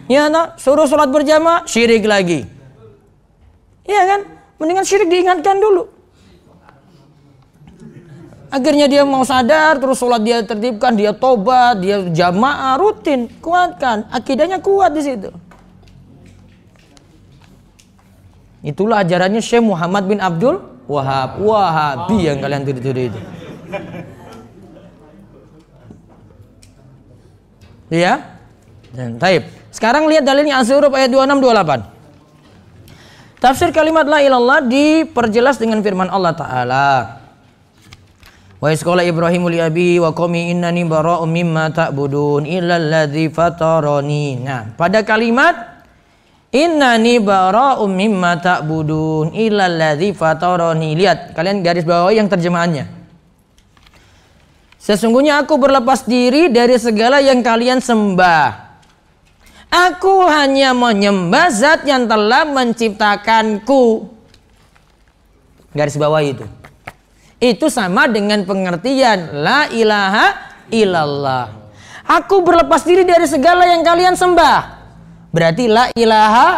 Ya, suruh sholat berjamaah syirik lagi. Iya kan? Mendingan syirik diingatkan dulu. Akhirnya dia mau sadar, terus sholat dia tertibkan, dia tobat, dia jamaah rutin, kuatkan. Akidahnya kuat di situ. Itulah ajarannya Syekh Muhammad bin Abdul Wahab. Wahabi yang kalian tuduh-tuduh itu. Ya? Dan taib. Sekarang lihat dalilnya Az-Zukhruf ayat 26-28. Tafsir kalimat la ilallah diperjelas dengan firman Allah Ta'ala. Wa isqala Ibrahimu li abihi wa qaumi innani bara'um mimma ta'budun illal ladzi fatarani. Nah, pada kalimat innani bara'um mimma ta'budun illal ladzi fatarani. Lihat, kalian garis bawahi yang terjemahannya. Sesungguhnya aku berlepas diri dari segala yang kalian sembah. Aku hanya menyembah zat yang telah menciptakanku. Garis bawah itu. Itu sama dengan pengertian la ilaha illallah. Aku berlepas diri dari segala yang kalian sembah. Berarti la ilaha.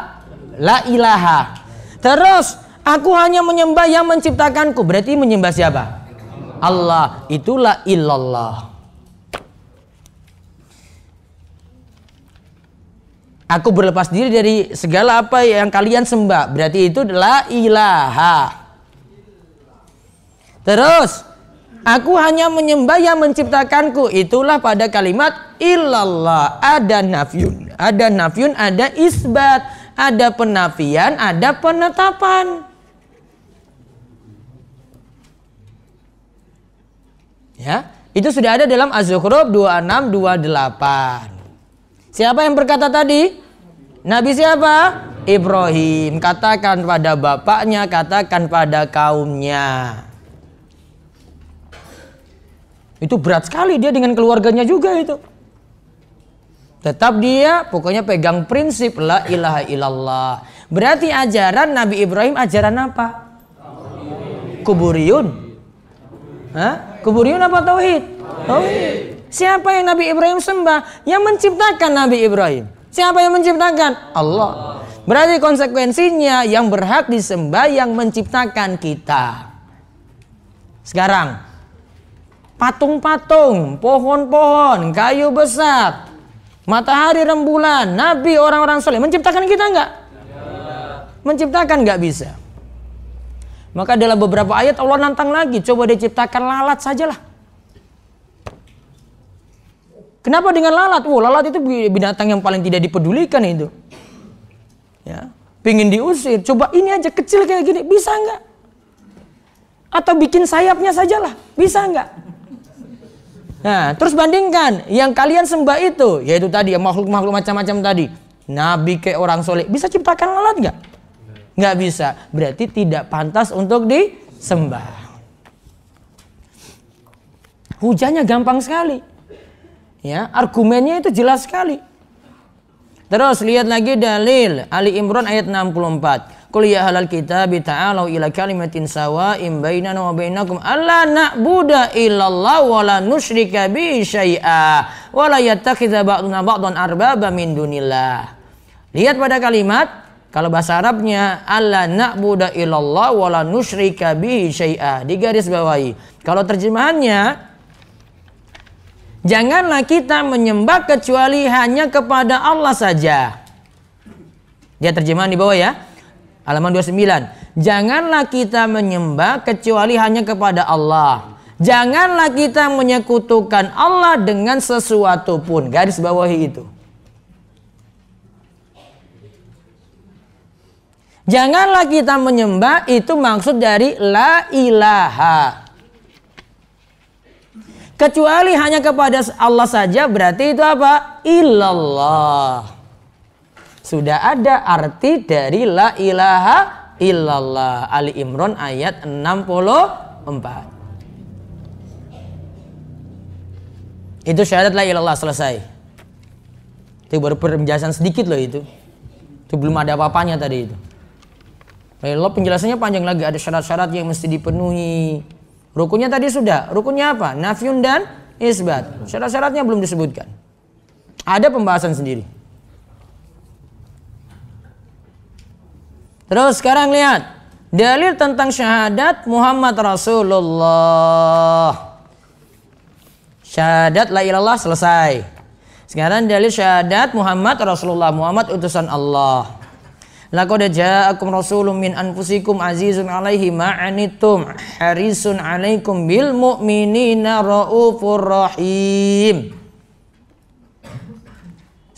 Terus aku hanya menyembah yang menciptakanku. Berarti menyembah siapa? Allah. Itulah illallah. Aku berlepas diri dari segala apa yang kalian sembah. Berarti itu la ilaha. Terus, aku hanya menyembah yang menciptakanku. Itulah pada kalimat illallah. Ada nafyun, ada isbat, ada penafian, ada penetapan. Ya, itu sudah ada dalam Az-Zukhruf 26-28. Siapa yang berkata tadi? Nabi siapa? Ibrahim. Katakan pada bapaknya, katakan pada kaumnya. Itu berat sekali dia dengan keluarganya juga itu. Tetap dia pokoknya pegang prinsip la ilaha illallah. Berarti ajaran Nabi Ibrahim ajaran apa? Kuburiyun. Hah? Kuburiyun apa tauhid? Tauhid. Siapa yang Nabi Ibrahim sembah? Yang menciptakan Nabi Ibrahim. Siapa yang menciptakan? Allah. Berarti konsekuensinya yang berhak disembah yang menciptakan kita. Sekarang, patung-patung, pohon-pohon, kayu besar, matahari, rembulan, nabi, orang-orang soleh menciptakan kita enggak? Menciptakan enggak bisa. Maka dalam beberapa ayat Allah nantang lagi, coba diciptakan lalat sajalah. Kenapa dengan lalat? Lalat itu binatang yang paling tidak dipedulikan itu. Ya, pingin diusir. Coba ini aja kecil kayak gini, bisa enggak? Atau bikin sayapnya sajalah, bisa enggak? Nah, terus bandingkan yang kalian sembah itu, yaitu tadi ya makhluk-makhluk macam-macam tadi. Nabi kayak orang soleh, bisa ciptakan lalat enggak? Enggak bisa. Berarti tidak pantas untuk disembah. Hujannya gampang sekali. Ya, argumennya itu jelas sekali. Terus lihat lagi dalil Ali Imran ayat 64. Qul ya ahlal kitab ta'alu ila kalimatin sawa'in bainana wa bainakum alla na'budu illallah wa la nusyrika bi syai'a wa la yattakhidha ba'duna ba'dan arbaba min dunillah. Lihat pada kalimat, kalau bahasa Arabnya alla na'budu illallah wa la nusyrika bihi syai'a, digaris bawahi. Kalau terjemahannya, janganlah kita menyembah kecuali hanya kepada Allah saja. Dia terjemahan di bawah ya. Halaman 29. Janganlah kita menyembah kecuali hanya kepada Allah. Janganlah kita menyekutukan Allah dengan sesuatu pun. Garis bawahi itu. Janganlah kita menyembah, itu maksud dari la ilaha. Kecuali hanya kepada Allah saja, berarti itu apa? Illallah. Sudah ada arti dari la ilaha illallah. Ali Imran ayat 64. Itu syahadat la ilallah, selesai. Itu baru penjelasan sedikit loh itu. Itu belum ada apa-apanya tadi itu. Allah penjelasannya panjang lagi, ada syarat-syarat yang mesti dipenuhi. Rukunnya tadi sudah. Rukunnya apa? Nafyun dan isbat. Syarat-syaratnya belum disebutkan. Ada pembahasan sendiri. Terus sekarang lihat dalil tentang syahadat Muhammad Rasulullah. Syahadat la ilallah selesai. Sekarang dalil syahadat Muhammad Rasulullah, Muhammad utusan Allah. Laqad ja'akum rasulun min anfusikum azizun 'alaihi ma 'anittum harisun 'alaikum bil mu'minina raufur rahim.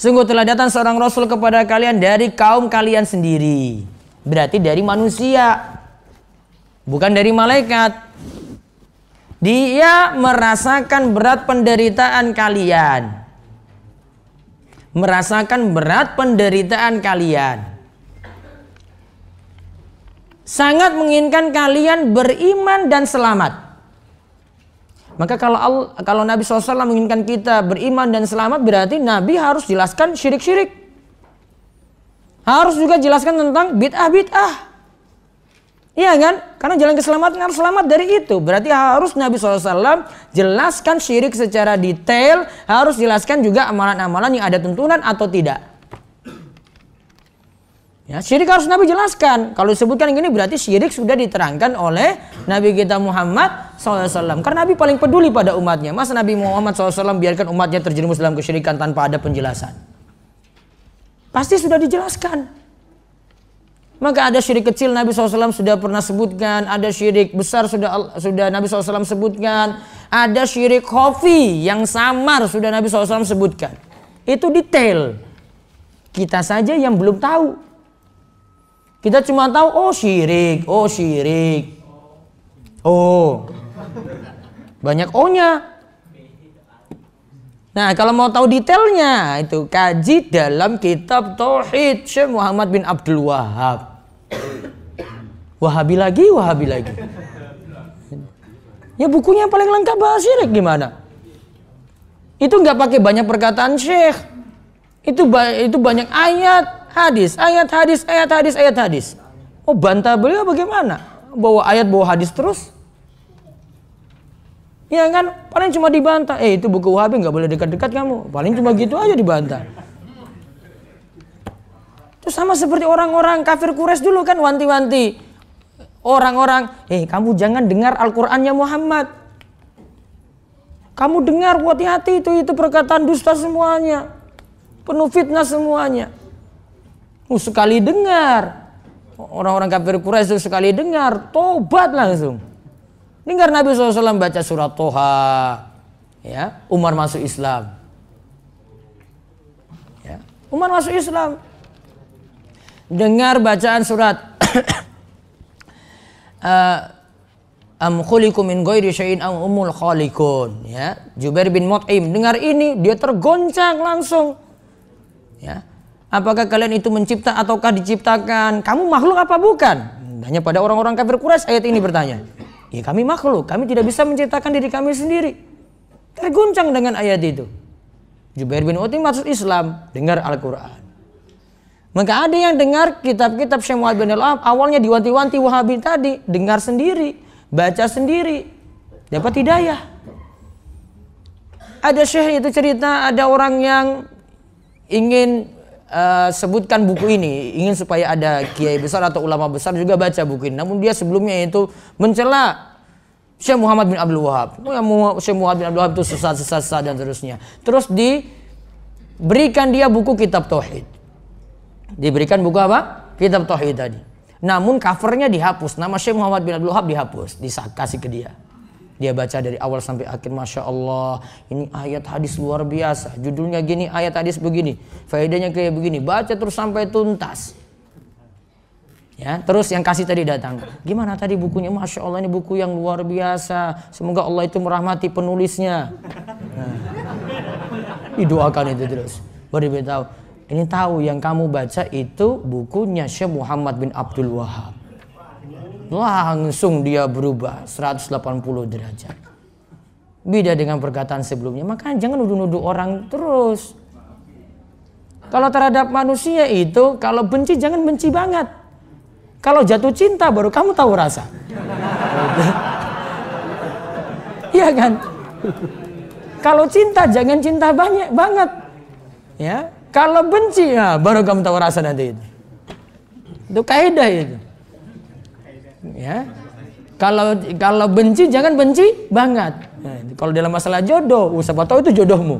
Sungguh telah datang seorang rasul kepada kalian dari kaum kalian sendiri. Berarti dari manusia, bukan dari malaikat. Dia merasakan berat penderitaan kalian. Merasakan berat penderitaan kalian. Sangat menginginkan kalian beriman dan selamat. Maka kalau Nabi SAW menginginkan kita beriman dan selamat, berarti Nabi harus jelaskan syirik-syirik. Harus juga jelaskan tentang bid'ah-bid'ah. Iya kan? Karena jalan keselamatan harus selamat dari itu. Berarti harus Nabi SAW jelaskan syirik secara detail. Harus jelaskan juga amalan-amalan yang ada tuntunan atau tidak. Ya, syirik harus Nabi jelaskan. Kalau disebutkan yang ini berarti syirik sudah diterangkan oleh Nabi kita Muhammad SAW. Karena Nabi paling peduli pada umatnya. Masa Nabi Muhammad SAW biarkan umatnya terjerumus dalam kesyirikan tanpa ada penjelasan? Pasti sudah dijelaskan. Maka ada syirik kecil Nabi SAW sudah pernah sebutkan. Ada syirik besar sudah Nabi SAW sebutkan. Ada syirik khafi yang samar sudah Nabi SAW sebutkan. Itu detail. Kita saja yang belum tahu. Kita cuma tahu, oh syirik. Oh, banyak O-nya. Nah, kalau mau tahu detailnya, itu kaji dalam kitab Tauhid Syekh Muhammad bin Abdul Wahab. Wahabi lagi. Ya bukunya paling lengkap bahas syirik gimana? Itu nggak pakai banyak perkataan Syekh. Itu banyak ayat. Hadis. Oh, bantah beliau bagaimana? Bawa ayat, bawa hadis terus? Ya kan? Paling cuma dibantah. Itu buku Wahabi nggak boleh dekat-dekat kamu. Paling cuma gitu aja dibantah. Itu sama seperti orang-orang kafir Quraisy dulu kan, wanti-wanti orang-orang. Kamu jangan dengar Al-Qur'annya Muhammad. Kamu dengar, hati-hati itu perkataan dusta semuanya. Penuh fitnah semuanya. Sekali dengar, orang-orang kafir Quraisy itu sekali dengar, tobat langsung. Dengar Nabi SAW baca surat Toha, ya, Umar masuk Islam. Ya, Umar masuk Islam. Dengar bacaan surat am khuliqu min ghairi syai'in am umul khaliqun, ya, Jubair bin Mut'im. Dengar ini, dia tergoncang langsung. Ya. Apakah kalian itu mencipta ataukah diciptakan? Kamu makhluk apa bukan? Hanya pada orang-orang kafir Quraisy ayat ini bertanya. Ya kami makhluk, kami tidak bisa menciptakan diri kami sendiri. Terguncang dengan ayat itu. Jubair bin Mut'im masuk Islam, dengar Al-Quran. Maka ada yang dengar kitab-kitab Syekh Muhammad bin Al-Wahab, awalnya diwanti-wanti Wahabi tadi, dengar sendiri, baca sendiri, dapat hidayah. Ada syekh itu cerita, ada orang yang ingin sebutkan buku ini, ingin supaya ada kiai besar atau ulama besar juga baca buku ini. Namun dia sebelumnya itu mencela Syekh Muhammad bin Abdul Wahab. Syekh Muhammad bin Abdul Wahab itu sesat dan seterusnya. Terus diberikan dia buku kitab tauhid. Diberikan buku apa? Kitab tauhid tadi. Namun covernya dihapus, nama Syekh Muhammad bin Abdul Wahab dihapus, dikasih ke dia. Dia baca dari awal sampai akhir, Masya Allah, ini ayat hadis luar biasa. Judulnya gini, ayat hadis begini, faedahnya kayak begini. Baca terus sampai tuntas. Ya, terus yang kasih tadi datang, gimana tadi bukunya? Masya Allah, ini buku yang luar biasa. Semoga Allah itu merahmati penulisnya. Nah, didoakan itu terus. Baru dia tahu, ini tahu yang kamu baca itu bukunya Syekh Muhammad bin Abdul Wahab. Langsung dia berubah 180 derajat. Beda dengan perkataan sebelumnya. Makanya jangan nuduh-nuduh orang terus. Kalau terhadap manusia itu, kalau benci jangan benci banget. Kalau jatuh cinta baru kamu tahu rasa. Iya kan? Kalau cinta jangan cinta banget. Ya. Kalau benci ya baru kamu tahu rasa nanti itu. Itu kaidah itu. Ya, kalau benci jangan benci banget. Nah, kalau dalam masalah jodoh, siapa tahu itu jodohmu.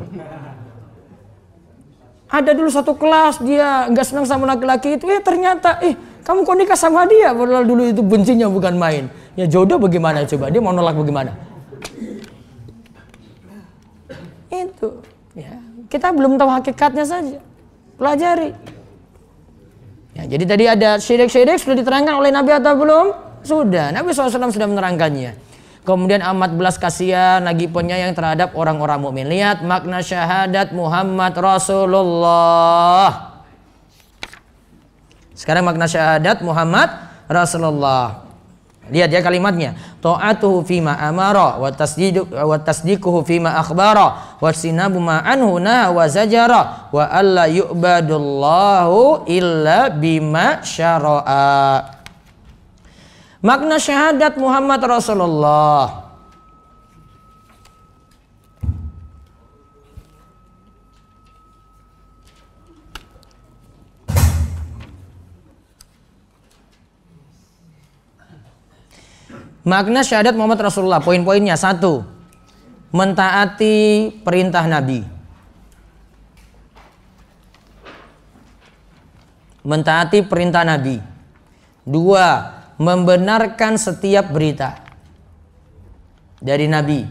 Ada dulu satu kelas dia nggak senang sama laki-laki itu, ternyata, kamu kok nikah sama dia? Padahal dulu itu bencinya bukan main. Ya jodoh bagaimana coba? Dia mau nolak bagaimana? Itu, ya kita belum tahu hakikatnya saja. Pelajari. Ya, jadi tadi ada syirik-syirik sudah diterangkan oleh Nabi atau belum? Sudah, Nabi SAW sudah menerangkannya. Kemudian amat belas kasihan lagi penyayang terhadap orang-orang mukmin. Lihat makna syahadat Muhammad Rasulullah. Sekarang makna syahadat Muhammad Rasulullah. Lihat ya kalimatnya. Ta'atuhu fima amara wa tasdiquhu fima akhbara wa sinabu ma anhu naha wa zajara wa alla yu'badullahu illa bima syara'a. Makna syahadat Muhammad Rasulullah. Makna syahadat Muhammad Rasulullah, poin-poinnya: 1. Mentaati perintah Nabi. Mentaati perintah Nabi. 2. Membenarkan setiap berita dari Nabi.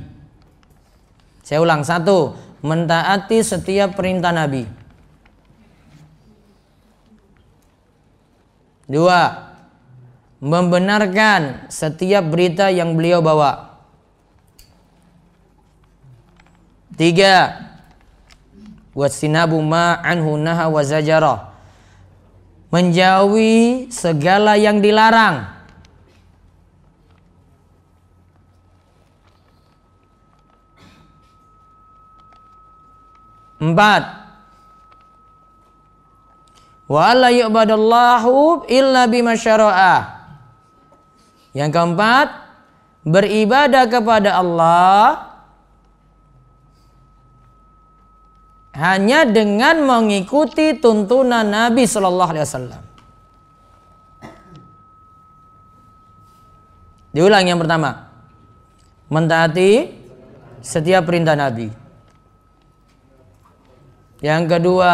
Saya ulang, 1. Mentaati setiap perintah Nabi. 2. Membenarkan setiap berita yang beliau bawa. 3. Wasinabu ma anhu naha wa zajara. Menjauhi segala yang dilarang. 4. Wa la yu'badallahu illa bima syara'a. Yang keempat, beribadah kepada Allah hanya dengan mengikuti tuntunan Nabi Sallallahu Alaihi Wasallam. Diulang yang pertama, mentaati setiap perintah Nabi. Yang kedua,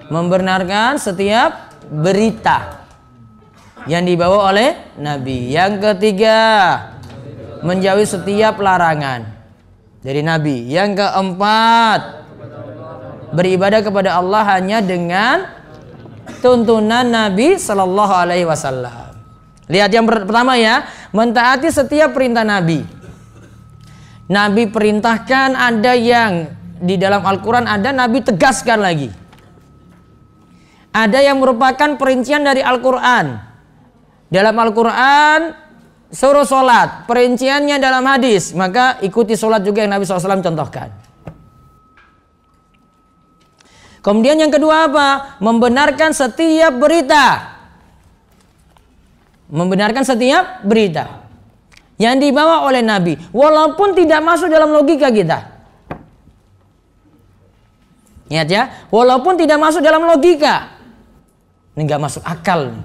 membenarkan setiap berita yang dibawa oleh Nabi. Yang ketiga, menjauhi setiap larangan dari Nabi. Yang keempat, beribadah kepada Allah hanya dengan tuntunan Nabi Sallallahu Alaihi Wasallam. Lihat yang pertama ya, mentaati setiap perintah Nabi. Nabi perintahkan, ada yang di dalam Al-Quran ada, Nabi tegaskan lagi. Ada yang merupakan perincian dari Al-Quran. Dalam Al-Quran suruh sholat, perinciannya dalam hadis, maka ikuti sholat juga yang Nabi SAW contohkan. Kemudian yang kedua apa? Membenarkan setiap berita. Membenarkan setiap berita yang dibawa oleh Nabi, walaupun tidak masuk dalam logika kita. Ingat ya, walaupun tidak masuk dalam logika. Ini nggak masuk akal.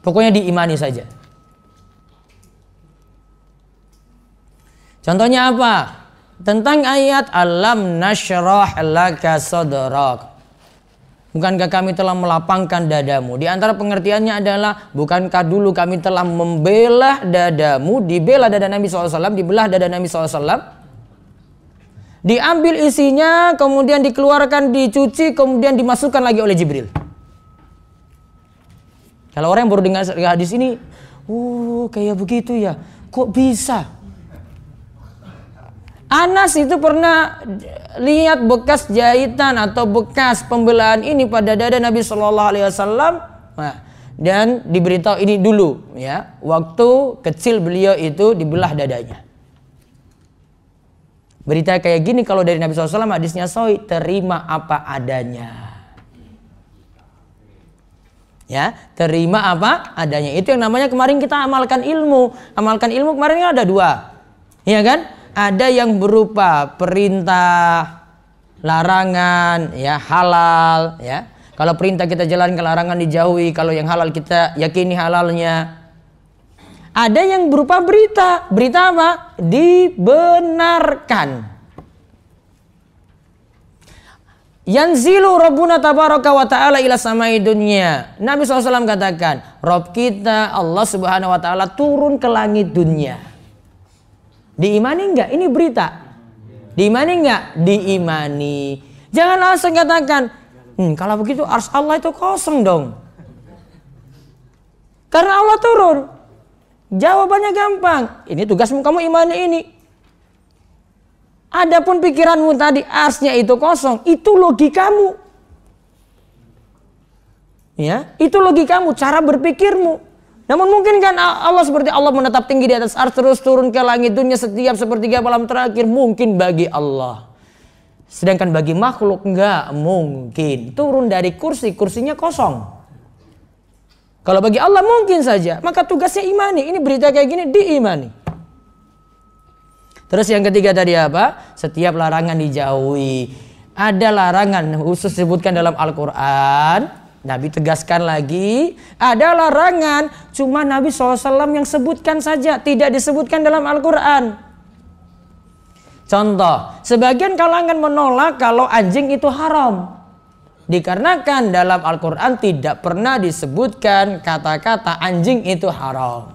Pokoknya diimani saja. Contohnya apa? Tentang ayat alam nashrah laka sadrak. Bukankah kami telah melapangkan dadamu? Di antara pengertiannya adalah, bukankah dulu kami telah membelah dadamu, dibelah dada Nabi SAW, dibelah dada Nabi SAW, diambil isinya, kemudian dikeluarkan, dicuci, kemudian dimasukkan lagi oleh Jibril. Kalau orang yang baru dengar hadis ini, kayak begitu ya, kok bisa? Anas itu pernah lihat bekas jahitan atau bekas pembelaan ini pada dada Nabi Shallallahu Alaihi Wasallam, dan diberitahu ini dulu ya, waktu kecil beliau itu dibelah dadanya. Berita kayak gini kalau dari Nabi SAW hadisnya sahih, terima apa adanya. Ya, terima apa adanya. Itu yang namanya kemarin kita amalkan ilmu. Amalkan ilmu kemarin kan ada dua, ya kan? Ada yang berupa perintah, larangan, ya halal, ya. Kalau perintah kita jalankan, larangan dijauhi. Kalau yang halal kita yakini halalnya. Ada yang berupa berita. Berita apa? Dibenarkan. Yanzilu Rabbuna tabaraka wa ta'ala ila samai dunya. Nabi SAW katakan, Rabb kita Allah subhanahu wa ta'ala turun ke langit dunia. Diimani enggak? Ini berita. Diimani enggak? Diimani. Jangan langsung katakan, kalau begitu ars Allah itu kosong dong. Karena Allah turun. Jawabannya gampang. Ini tugasmu, kamu imani ini. Adapun pikiranmu tadi arsnya itu kosong, itu logikamu. Ya, itu logikamu, cara berpikirmu. Namun mungkin kan Allah seperti Allah menetap tinggi di atas ars, terus turun ke langit dunia setiap sepertiga malam terakhir, mungkin bagi Allah. Sedangkan bagi makhluk enggak mungkin. Turun dari kursi, kursinya kosong. Kalau bagi Allah mungkin saja, maka tugasnya imani. Ini berita kayak gini diimani. Terus yang ketiga tadi apa? Setiap larangan dijauhi. Ada larangan khusus disebutkan dalam Al-Quran. Nabi tegaskan lagi. Ada larangan, cuma Nabi SAW yang sebutkan saja, tidak disebutkan dalam Al-Quran. Contoh, sebagian kalangan menolak kalau anjing itu haram. Dikarenakan dalam Al-Quran tidak pernah disebutkan kata-kata anjing itu haram.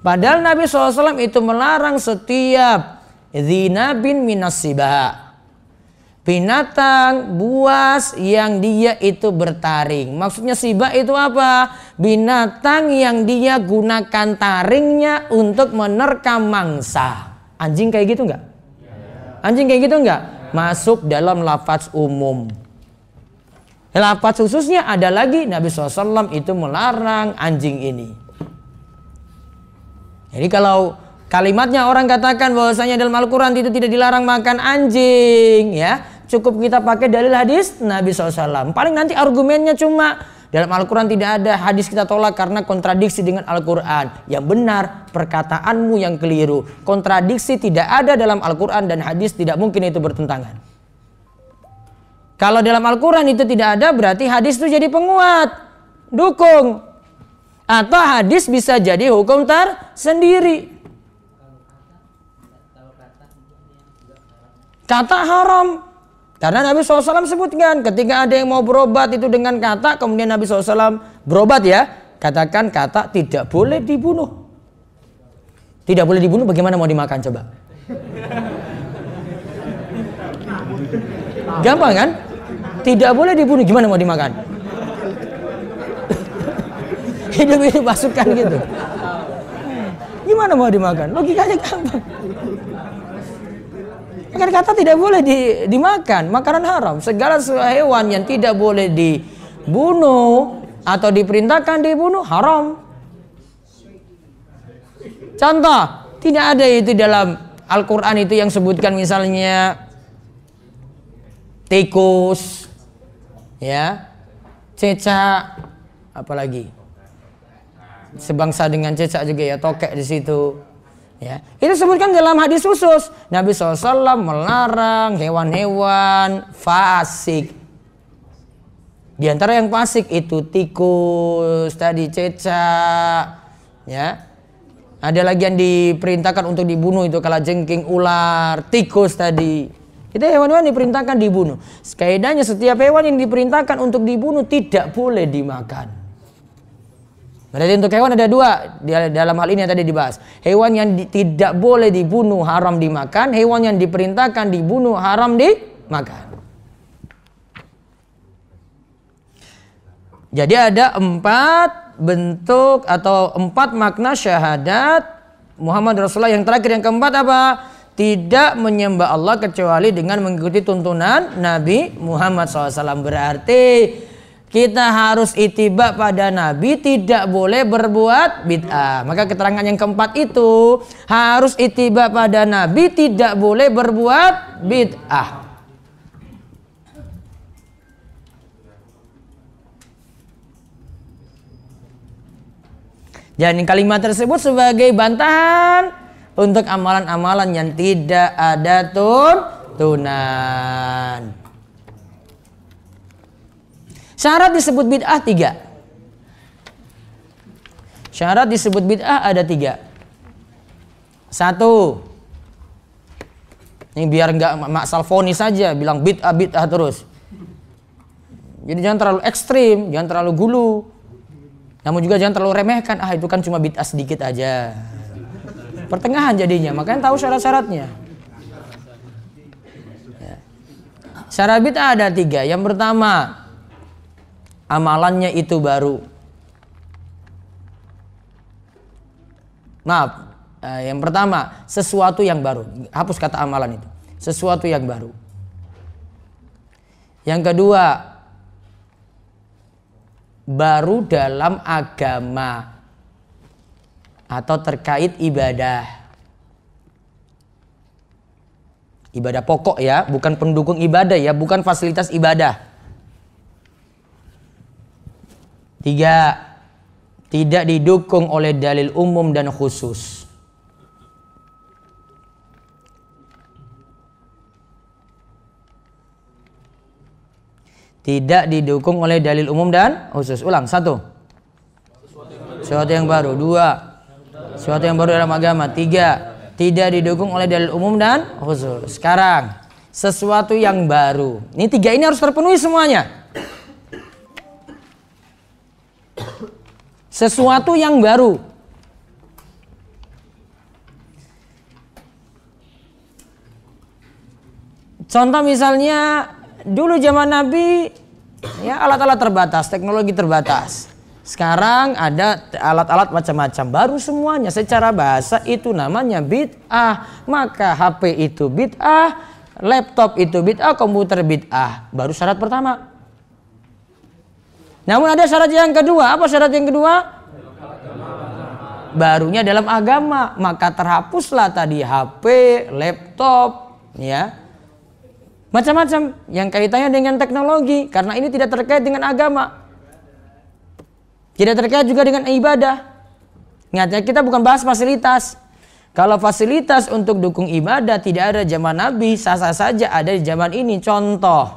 Padahal Nabi SAW itu melarang setiap dzinabin minas sibah, binatang buas yang dia itu bertaring. Maksudnya sibah itu apa? Binatang yang dia gunakan taringnya untuk menerkam mangsa. Anjing kayak gitu enggak? Anjing kayak gitu enggak? Masuk dalam lafaz umum. Lafaz khususnya ada lagi, Nabi SAW itu melarang anjing ini. Jadi kalau kalimatnya orang katakan bahwasanya dalam Al-Quran itu tidak dilarang makan anjing, ya cukup kita pakai dalil hadis Nabi SAW. Paling nanti argumennya cuma dalam Al-Quran tidak ada, hadis kita tolak karena kontradiksi dengan Al-Quran. Yang benar, perkataanmu yang keliru. Kontradiksi tidak ada dalam Al-Quran dan hadis tidak mungkin itu bertentangan. Kalau dalam Al-Quran itu tidak ada, berarti hadis itu jadi penguat, dukung. Atau hadis bisa jadi hukum tersendiri. Kata haram. Karena Nabi SAW sebutkan ketika ada yang mau berobat itu dengan kata, kemudian Nabi SAW berobat ya, katakan kata tidak boleh dibunuh. Tidak boleh dibunuh, bagaimana mau dimakan coba? Gampang kan? Tidak boleh dibunuh, gimana mau dimakan? Hidup pasukan gitu. Gimana mau dimakan? Logikanya gampang. Kan kata tidak boleh dimakan, makanan haram. Segala hewan yang tidak boleh dibunuh atau diperintahkan dibunuh haram. Contoh, tidak ada itu dalam Al-Quran itu yang sebutkan misalnya tikus, ya, cecak, apalagi sebangsa dengan cecak juga ya, tokek di situ. Ya, itu disebutkan dalam hadis khusus. Nabi SAW melarang hewan-hewan fasik. Di antara yang fasik itu tikus, tadi cecak, ya. Ada lagi yang diperintahkan untuk dibunuh itu kalajengking, ular, tikus tadi. Itu hewan-hewan diperintahkan dibunuh. Kaidahnya setiap hewan yang diperintahkan untuk dibunuh tidak boleh dimakan. Berarti untuk hewan ada dua dalam hal ini yang tadi dibahas. Hewan yang tidak boleh dibunuh haram dimakan, hewan yang diperintahkan dibunuh haram dimakan. Jadi ada 4 bentuk atau 4 makna syahadat Muhammad Rasulullah. Yang terakhir yang keempat apa? Tidak menyembah Allah kecuali dengan mengikuti tuntunan Nabi Muhammad SAW. Berarti kita harus ittiba pada Nabi, tidak boleh berbuat bid'ah. Maka keterangan yang keempat itu harus ittiba pada Nabi, tidak boleh berbuat bid'ah. Dan kalimat tersebut sebagai bantahan untuk amalan-amalan yang tidak ada tuntunan. Syarat disebut bid'ah 3. Syarat disebut bid'ah ada 3. 1. Ini biar nggak maksal fonis saja bilang bid'ah terus. Jadi jangan terlalu ekstrim, jangan terlalu gulu. Namun juga jangan terlalu remehkan, itu kan cuma bid'ah sedikit aja. Pertengahan jadinya, makanya tahu syarat-syaratnya. Syarat bid'ah ada 3. Yang pertama, amalannya itu baru. Maaf, yang pertama sesuatu yang baru. Hapus kata amalan itu. Sesuatu yang baru. Yang kedua, baru dalam agama atau terkait ibadah. Ibadah pokok ya, bukan pendukung ibadah ya, bukan fasilitas ibadah. 3. Tidak didukung oleh dalil umum dan khusus. Tidak didukung oleh dalil umum dan khusus. Ulang. 1. Sesuatu yang baru. 2. Sesuatu yang baru dalam agama. 3. Tidak didukung oleh dalil umum dan khusus. Sekarang, sesuatu yang baru. Ini 3 ini harus terpenuhi semuanya. Sesuatu yang baru. Contoh misalnya dulu zaman Nabi ya alat-alat terbatas, teknologi terbatas. Sekarang ada alat-alat macam-macam, baru semuanya. Secara bahasa itu namanya bid'ah. Maka HP itu bid'ah, laptop itu bid'ah, komputer bid'ah. Baru syarat pertama. Namun ada syarat yang kedua. Apa syarat yang kedua? Barunya dalam agama. Maka terhapuslah tadi HP, laptop, ya. Macam-macam yang kaitannya dengan teknologi, karena ini tidak terkait dengan agama, tidak terkait juga dengan ibadah. Ingat ya, kita bukan bahas fasilitas. Kalau fasilitas untuk dukung ibadah tidak ada zaman Nabi, sah-sah saja ada di zaman ini. Contoh,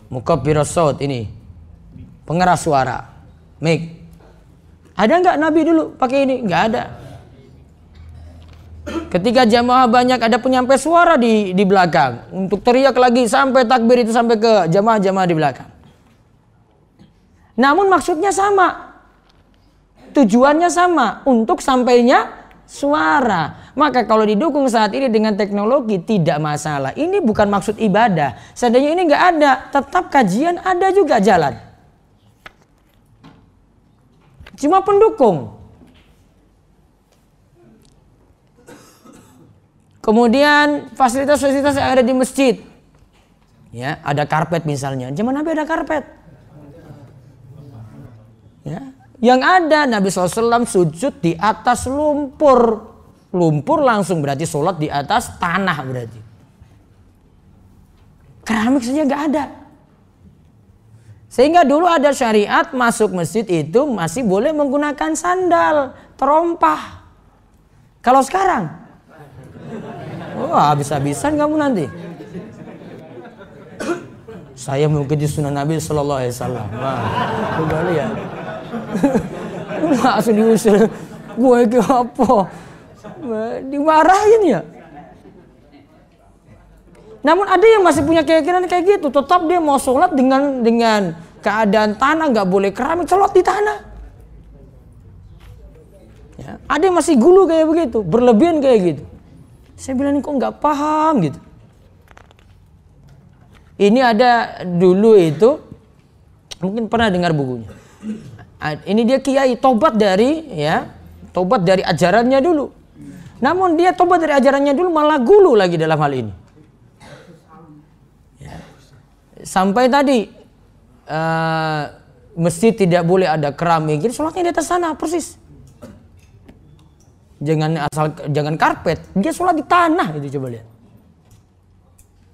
mukabbirus shaut ini, pengeras suara, mic. Ada nggak Nabi dulu pakai ini? Nggak ada. Ketika jamaah banyak ada penyampai suara di belakang untuk teriak lagi sampai takbir itu sampai ke jamaah-jamaah di belakang. Namun maksudnya sama, tujuannya sama, untuk sampainya suara. Maka kalau didukung saat ini dengan teknologi tidak masalah. Ini bukan maksud ibadah. Seandainya ini nggak ada, tetap kajian ada juga jalan. Cuma pendukung. Kemudian fasilitas-fasilitas yang ada di masjid, ya ada karpet misalnya. Zaman Nabi ada karpet, ya. Yang ada Nabi SAW sujud di atas lumpur, lumpur langsung berarti sholat di atas tanah berarti. Keramik saja nggak ada. Sehingga dulu ada syariat masuk masjid itu masih boleh menggunakan sandal, terompah. Kalau sekarang, wah habis-habisan kamu nanti. Saya mengikuti sunnah Nabi Sallallahu Alaihi Wasallam. Wah, coba lihat. Langsung diusul. Gue ke apa? Dimarahin ya. Namun ada yang masih punya keyakinan kayak gitu. Tetap dia mau sholat dengan keadaan tanah, nggak boleh keramik, sholat di tanah. Ya, ada yang masih gulu kayak begitu, berlebihan kayak gitu. Saya bilang kok nggak paham gitu. Ini ada dulu itu, mungkin pernah dengar bukunya. Ini dia kiai tobat dari ajarannya dulu. Namun dia tobat dari ajarannya dulu malah gulu lagi dalam hal ini. Ya. Sampai tadi masjid tidak boleh ada keramik, jadi sholatnya di atas sana persis. Jangan karpet, dia sholat di tanah itu, coba lihat.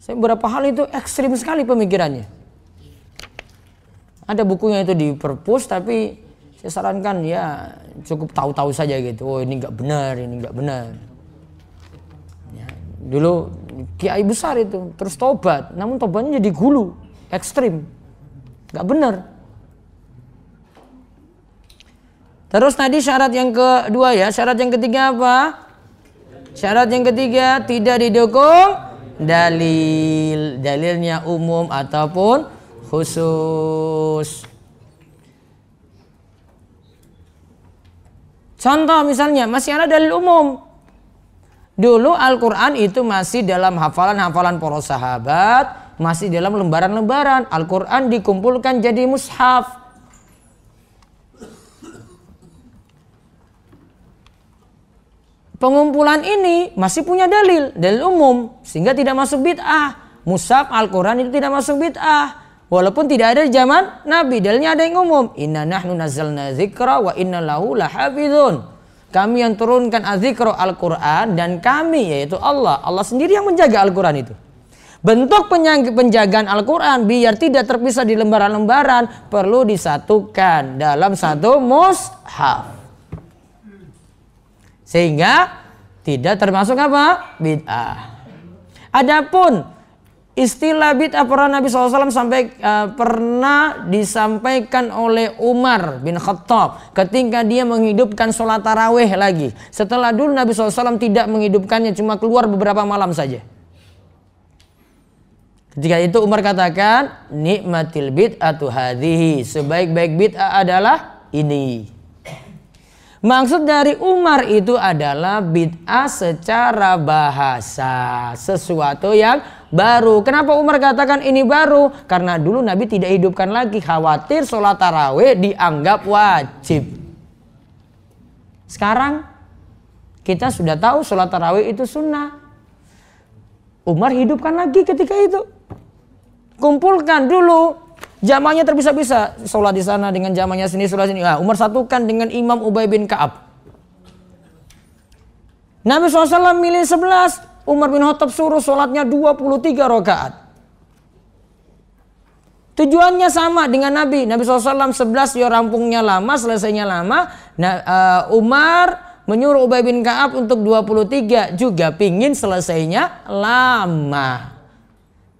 Saya beberapa hal itu ekstrim sekali pemikirannya. Ada bukunya itu di perpus, tapi saya sarankan ya cukup tahu-tahu saja gitu. Oh ini nggak benar, ini nggak benar. Ya, dulu kiai besar itu terus tobat, namun tobatnya jadi gulu, ekstrim, nggak benar. Terus tadi syarat yang kedua ya, syarat yang ketiga apa? Syarat yang ketiga tidak didukung dalilnya umum ataupun khusus. Contoh misalnya masih ada dalil umum. Dulu Al-Quran itu masih dalam hafalan-hafalan para sahabat, masih dalam lembaran-lembaran. Al-Quran dikumpulkan jadi mushaf. Pengumpulan ini masih punya dalil umum sehingga tidak masuk bid'ah. Mushaf Al-Quran itu tidak masuk bid'ah. Walaupun tidak ada di zaman Nabi, dalilnya ada yang umum. Inna nahnu nazzalna dzikra wa inna lahu lahafizun. Kami yang turunkan az-dzikra Al-Quran dan kami yaitu Allah sendiri yang menjaga Al-Quran itu. Bentuk penjagaan Al-Quran biar tidak terpisah di lembaran-lembaran perlu disatukan dalam satu mushaf. Sehingga tidak termasuk apa? Bid'ah. Adapun istilah bid'ah pernah Nabi SAW pernah disampaikan oleh Umar bin Khattab ketika dia menghidupkan sholat tarawih lagi. Setelah dulu Nabi SAW tidak menghidupkannya, cuma keluar beberapa malam saja. Ketika itu Umar katakan, nikmatil bid'atu hadhihi, sebaik-baik bid'ah adalah ini. Maksud dari Umar itu adalah bid'ah secara bahasa, sesuatu yang baru. Kenapa Umar katakan ini baru? Karena dulu Nabi tidak hidupkan lagi, khawatir sholat tarawih dianggap wajib. Sekarang kita sudah tahu sholat tarawih itu sunnah. Umar hidupkan lagi ketika itu. Kumpulkan dulu. Jamaahnya terpisah-pisah, sholat di sana dengan jamaahnya sini, sholat sini. Nah, Umar satukan dengan Imam Ubay bin Ka'ab. Nabi SAW milih 11, Umar bin Khattab suruh sholatnya 23 rakaat. Tujuannya sama dengan Nabi. Nabi SAW 11 ya rampungnya lama, selesainya lama. Umar menyuruh Ubay bin Ka'ab untuk 23 juga pingin selesainya lama.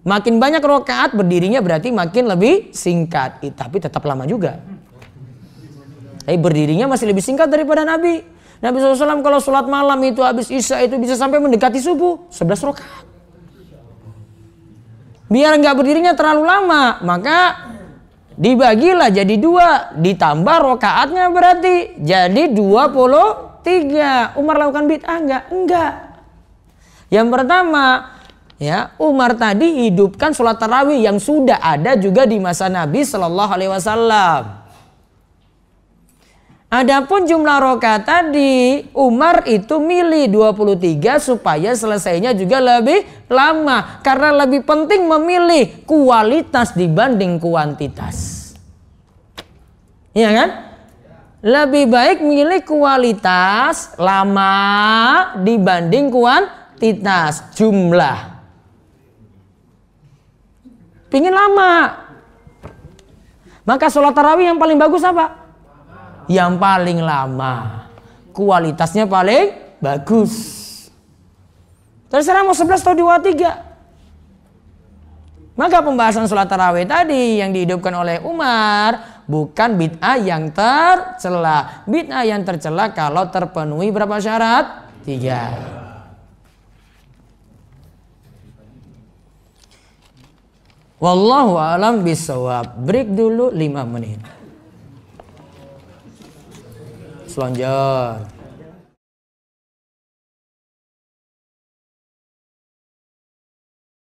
Makin banyak rakaat berdirinya berarti makin lebih singkat. Tapi tetap lama juga. Tapi berdirinya masih lebih singkat daripada Nabi. Nabi SAW kalau sholat malam itu habis isya itu bisa sampai mendekati subuh. 11 rakaat. Biar nggak berdirinya terlalu lama, maka dibagilah jadi 2. Ditambah rakaatnya berarti jadi 23. Umar lakukan bid'ah enggak? Enggak. Yang pertama, ya, Umar tadi hidupkan sholat tarawih yang sudah ada juga di masa Nabi Sallallahu Alaihi Wasallam. Adapun jumlah rakaat tadi, Umar itu milih 23 supaya selesainya juga lebih lama. Karena lebih penting memilih kualitas dibanding kuantitas. Iya kan? Lebih baik milih kualitas lama dibanding kuantitas jumlah. Pingin lama, maka sholat tarawih yang paling bagus apa? Yang paling lama, kualitasnya paling bagus. Terserah mau 11 atau 23. Maka pembahasan sholat tarawih tadi yang dihidupkan oleh Umar bukan bid'ah yang tercela. Bid'ah yang tercela kalau terpenuhi berapa syarat? 3. Wallahu a'lam bishawab. Break dulu 5 menit. Selonjor.